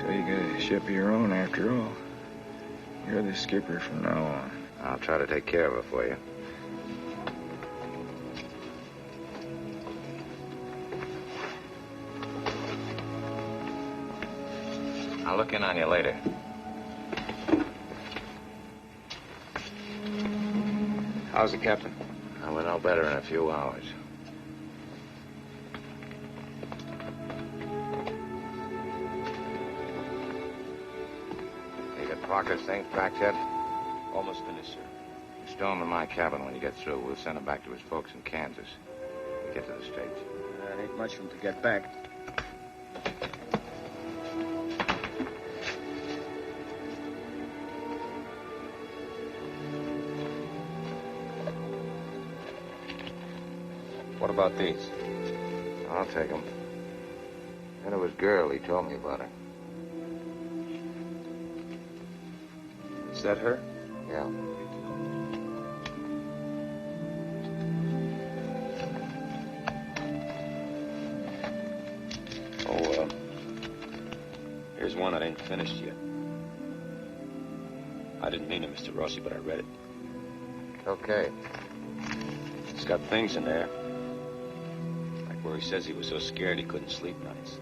So you got a ship of your own after all. You're the skipper from now on. I'll try to take care of her for you. I'll look in on you later. How's the captain? We'll know better in a few hours. You got Parker's things packed yet? Almost finished, sir. Stow him in my cabin when you get through. We'll send him back to his folks in Kansas. We'll get to the States. Ain't much for him to get back. What about these? I'll take them. And it was girl. He told me about her. Is that her? Yeah. Oh, here's one that ain't finished yet. I didn't mean it, Mr. Rossi, but I read it. Okay. It's got things in there. Like where he says he was so scared he couldn't sleep nights.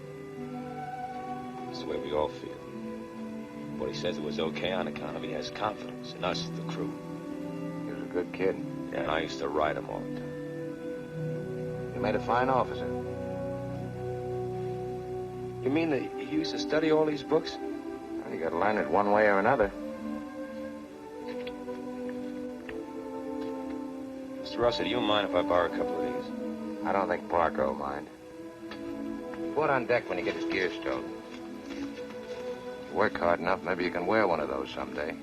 It's the way we all feel. But he says it was okay on account of he has confidence in us, the crew. He was a good kid. Yeah, and I used to ride him all the time. You made a fine officer. You mean that he used to study all these books? Well, you got to learn it one way or another. Mr. Rossi, do you mind if I borrow a couple of these? I don't think Parker will mind. Put on deck when you get his gear stowed. You work hard enough, maybe you can wear one of those someday.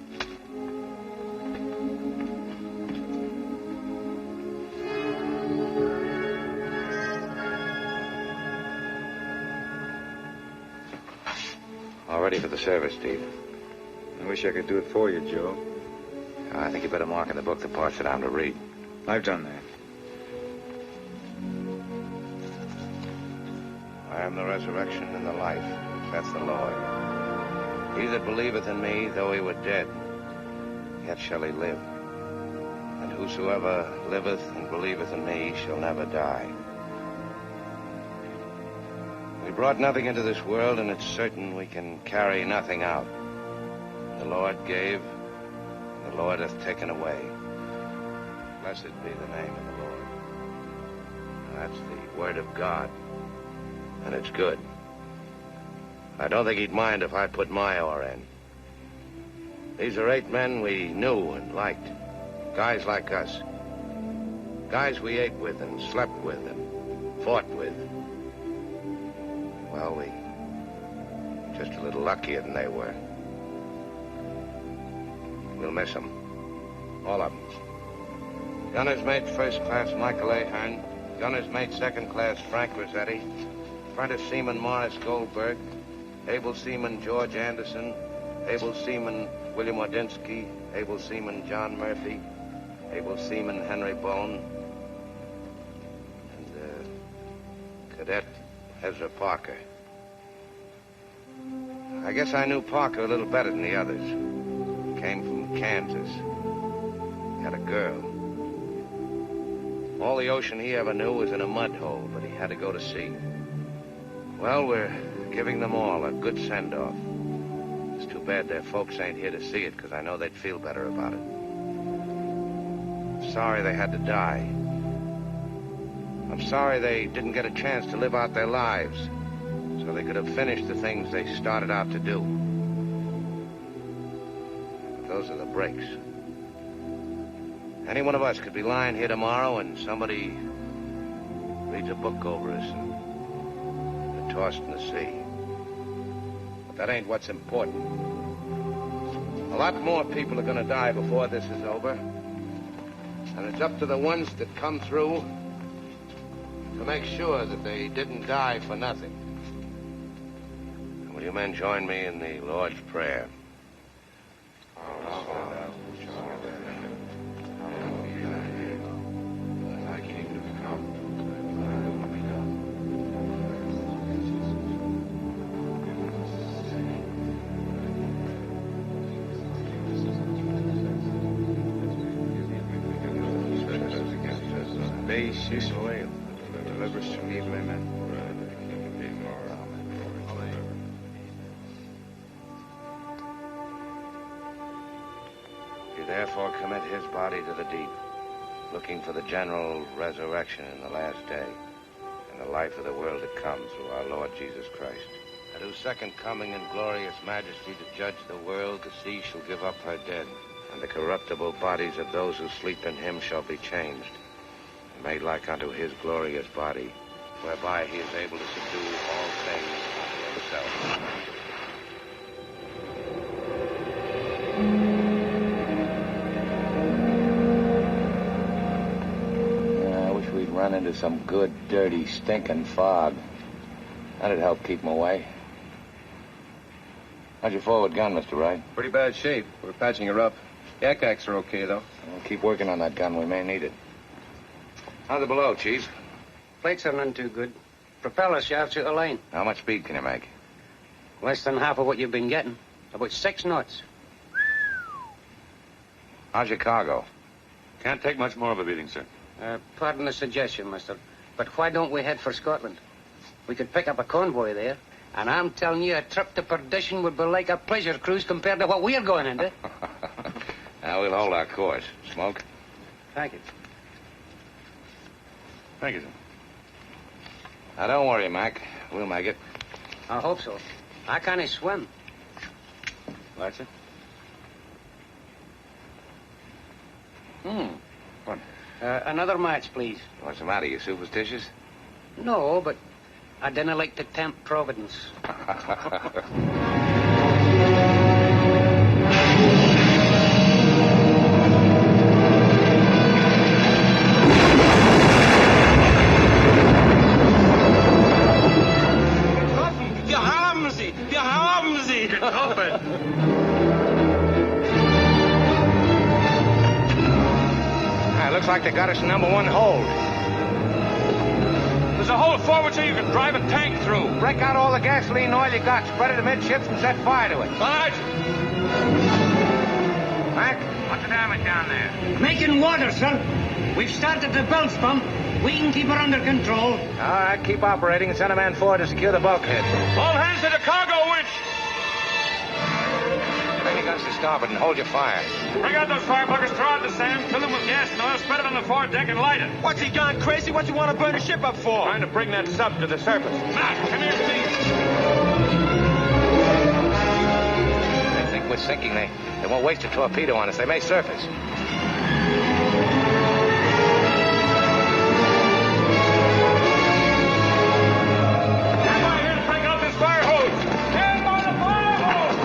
All ready for the service, Steve. I wish I could do it for you, Joe. I think you better mark in the book the parts that I'm to read. I've done that. I am the resurrection and the life, saith the Lord. He that believeth in me, though he were dead, yet shall he live. And whosoever liveth and believeth in me shall never die. We brought nothing into this world, and it's certain we can carry nothing out. The Lord gave, and the Lord hath taken away. Blessed be the name of the Lord. And that's the word of God, and it's good. I don't think he'd mind if I put my oar in. These are 8 men we knew and liked. Guys like us. Guys we ate with and slept with and fought with. Well, we just a little luckier than they were. We'll miss them. All of them. Gunner's mate first class Michael Ahern. Gunner's mate second class Frank Rossetti. Apprentice seaman Morris Goldberg. Able seaman George Anderson. Able seaman William Ordinsky. Able seaman John Murphy. Able seaman Henry Bone. And Cadet Ezra Parker. I guess I knew Parker a little better than the others. Came from Kansas. Had a girl. All the ocean he ever knew was in a mud hole, but he had to go to sea. Well, we're giving them all a good send-off. It's too bad their folks ain't here to see it, because I know they'd feel better about it. I'm sorry they had to die. I'm sorry they didn't get a chance to live out their lives, so they could have finished the things they started out to do. But those are the breaks. Any one of us could be lying here tomorrow and somebody reads a book over us and we're tossed in the sea. But that ain't what's important. A lot more people are going to die before this is over. And it's up to the ones that come through to make sure that they didn't die for nothing. Will you men join me in the Lord's Prayer? Base Israel, deliver us from evil, amen. You therefore commit his body to the deep, looking for the general resurrection in the last day, and the life of the world to come through our Lord Jesus Christ. At whose second coming in glorious majesty to judge the world, the sea shall give up her dead, and the corruptible bodies of those who sleep in him shall be changed, and made like unto his glorious body, whereby he is able to subdue all things unto himself. run into some good, dirty, stinking fog. That'd help keep them away. How's your forward gun, Mr. Wright? Pretty bad shape. We're patching her up. Yak-aks are okay, though. We'll keep working on that gun. We may need it. How's it below, Chief? Plates are none too good. Propeller shafts out of line. How much speed can you make? Less than half of what you've been getting. About 6 knots. How's your cargo? Can't take much more of a beating, sir. Pardon the suggestion, mister, but why don't we head for Scotland? We could pick up a convoy there, and I'm telling you, a trip to perdition would be like a pleasure cruise compared to what we're going into. Now, we'll hold our course. Smoke? Thank you. Thank you, sir. Now, don't worry, Mac. We'll make it. I hope so. I can't swim. That's it. What? Another match, please. What's the matter? You superstitious? No, but I didn't like to tempt Providence. Wir haben sie! Wir haben sie! Looks like they got us in number 1 hold. There's a hole forward so you can drive a tank through. Break out all the gasoline oil you got, spread it amidships, and set fire to it. Right. Mac? What's the damage down there? Making water, sir. We've started the belch pump. We can keep her under control. All right, keep operating and send a man forward to secure the bulkhead. All hands to the cargo winch. Bring your guns to starboard and hold your fire. Bring out those fire buckets, throw out the sand, fill them with gas and oil, spread it on the foredeck and light it. What's he gone crazy? What's he want to burn the ship up for? Trying to bring that sub to the surface. Matt, come here, please. They think we're sinking. They won't waste a torpedo on us. They may surface. Stand by here to break out this fire hose. Stand by the fire hose.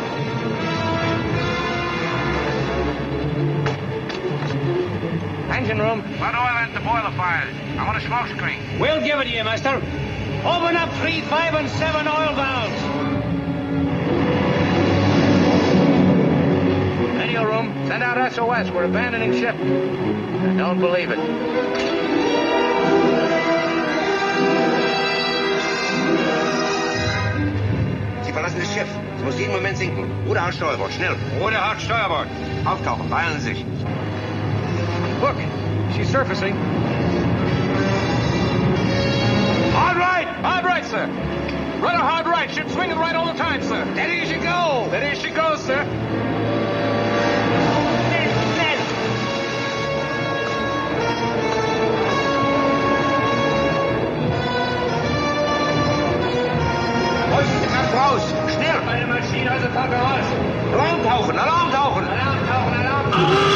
Engine room. Put oil into the boiler fires. I want a smoke screen. We'll give it to you, mister. Open up 3, 5, and 7 oil valves. Radio room. Send out SOS. We're abandoning ship. I don't believe it. Sie verlassen das Schiff. Es muss jeden Moment sinken. Oder Hart Steuerbord, schnell. Oder Hart Steuerbord. Auftauchen, beeilen Sie sich. Look, she's surfacing. Hard right, sir. Rudder hard right. Ship swinging right all the time, sir. Steady as she goes. Steady as she goes, sir. Raus! Schnell! Meine Maschine aus der Tag raus! Alarm tauchen! Alarm tauchen! Alarm tauchen! Alarm tauchen!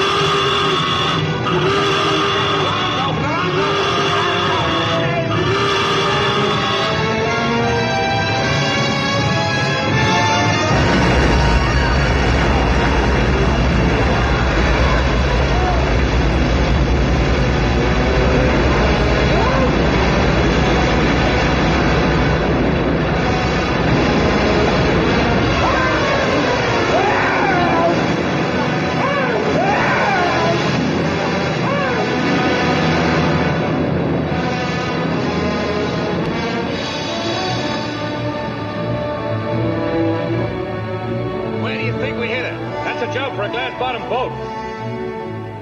boat.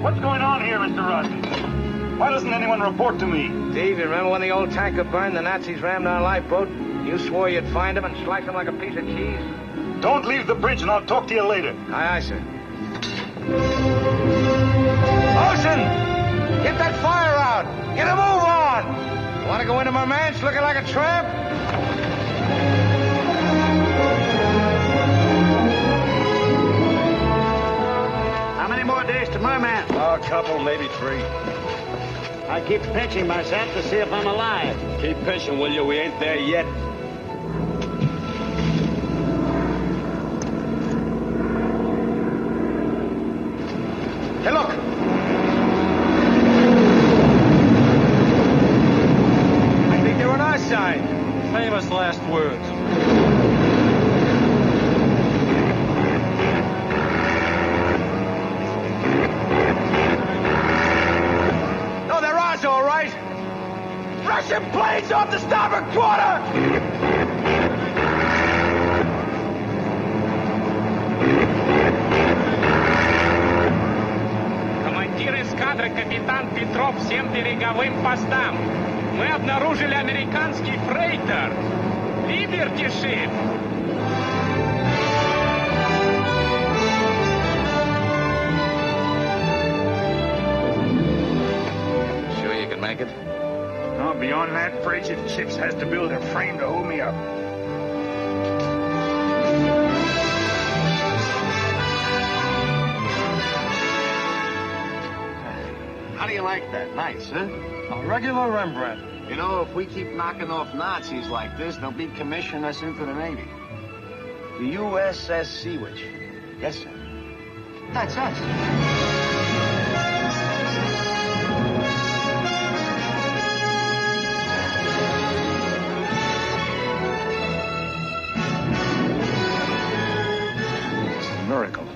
What's going on here, Mr. Rossi? Why doesn't anyone report to me? Steve, you remember when the old tanker burned, the Nazis rammed our lifeboat? You swore you'd find him and slice him like a piece of cheese? Don't leave the bridge and I'll talk to you later. Aye, aye, sir. Ocean! Get that fire out! Get a move on! You want to go into my manse looking like a tramp? How many more days to Merman? A couple, maybe 3. I keep pinching myself to see if I'm alive. Keep pinching, will you? We ain't there yet. Hey, look! всем береговым постам. Мы обнаружили американский фрейтер. Либерти шип. Sure you can make it? No, beyond that, frigid ships has to build a frame to hold me up. How do you like that? Nice, huh? A regular Rembrandt. You know, if we keep knocking off Nazis like this, they'll be commissioning us into the Navy. The USS Seawitch. Yes, sir. That's us. Miracle.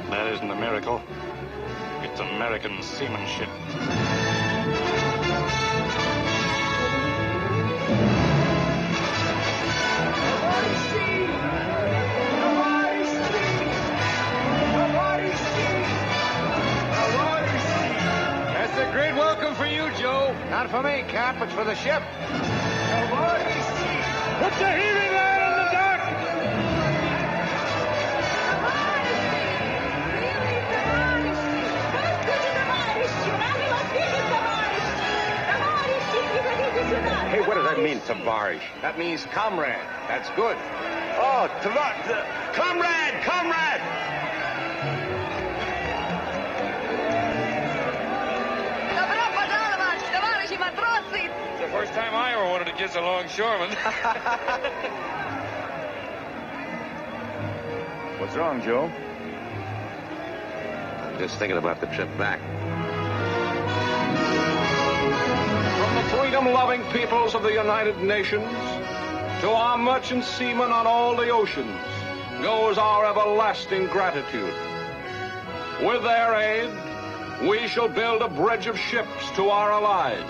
That isn't a miracle. It's American seamanship. That's a great welcome for you, Joe. Not for me, Cap. It's for the ship. Put the heaving line on the dock! Hey, what does that mean, Tavarish? That means comrade. That's good. Oh, comrade, comrade! It's the first time I ever wanted to kiss a longshoreman. What's wrong, Joe? I'm just thinking about the trip back. From the freedom-loving peoples of the United Nations to our merchant seamen on all the oceans goes our everlasting gratitude. With their aid, we shall build a bridge of ships to our allies,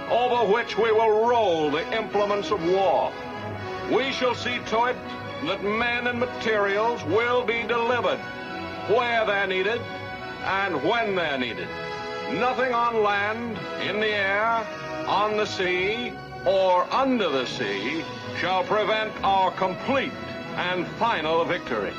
over which we will roll the implements of war. We shall see to it that men and materials will be delivered where they're needed and when they're needed. Nothing on land, in the air, on the sea, or under the sea shall prevent our complete and final victory.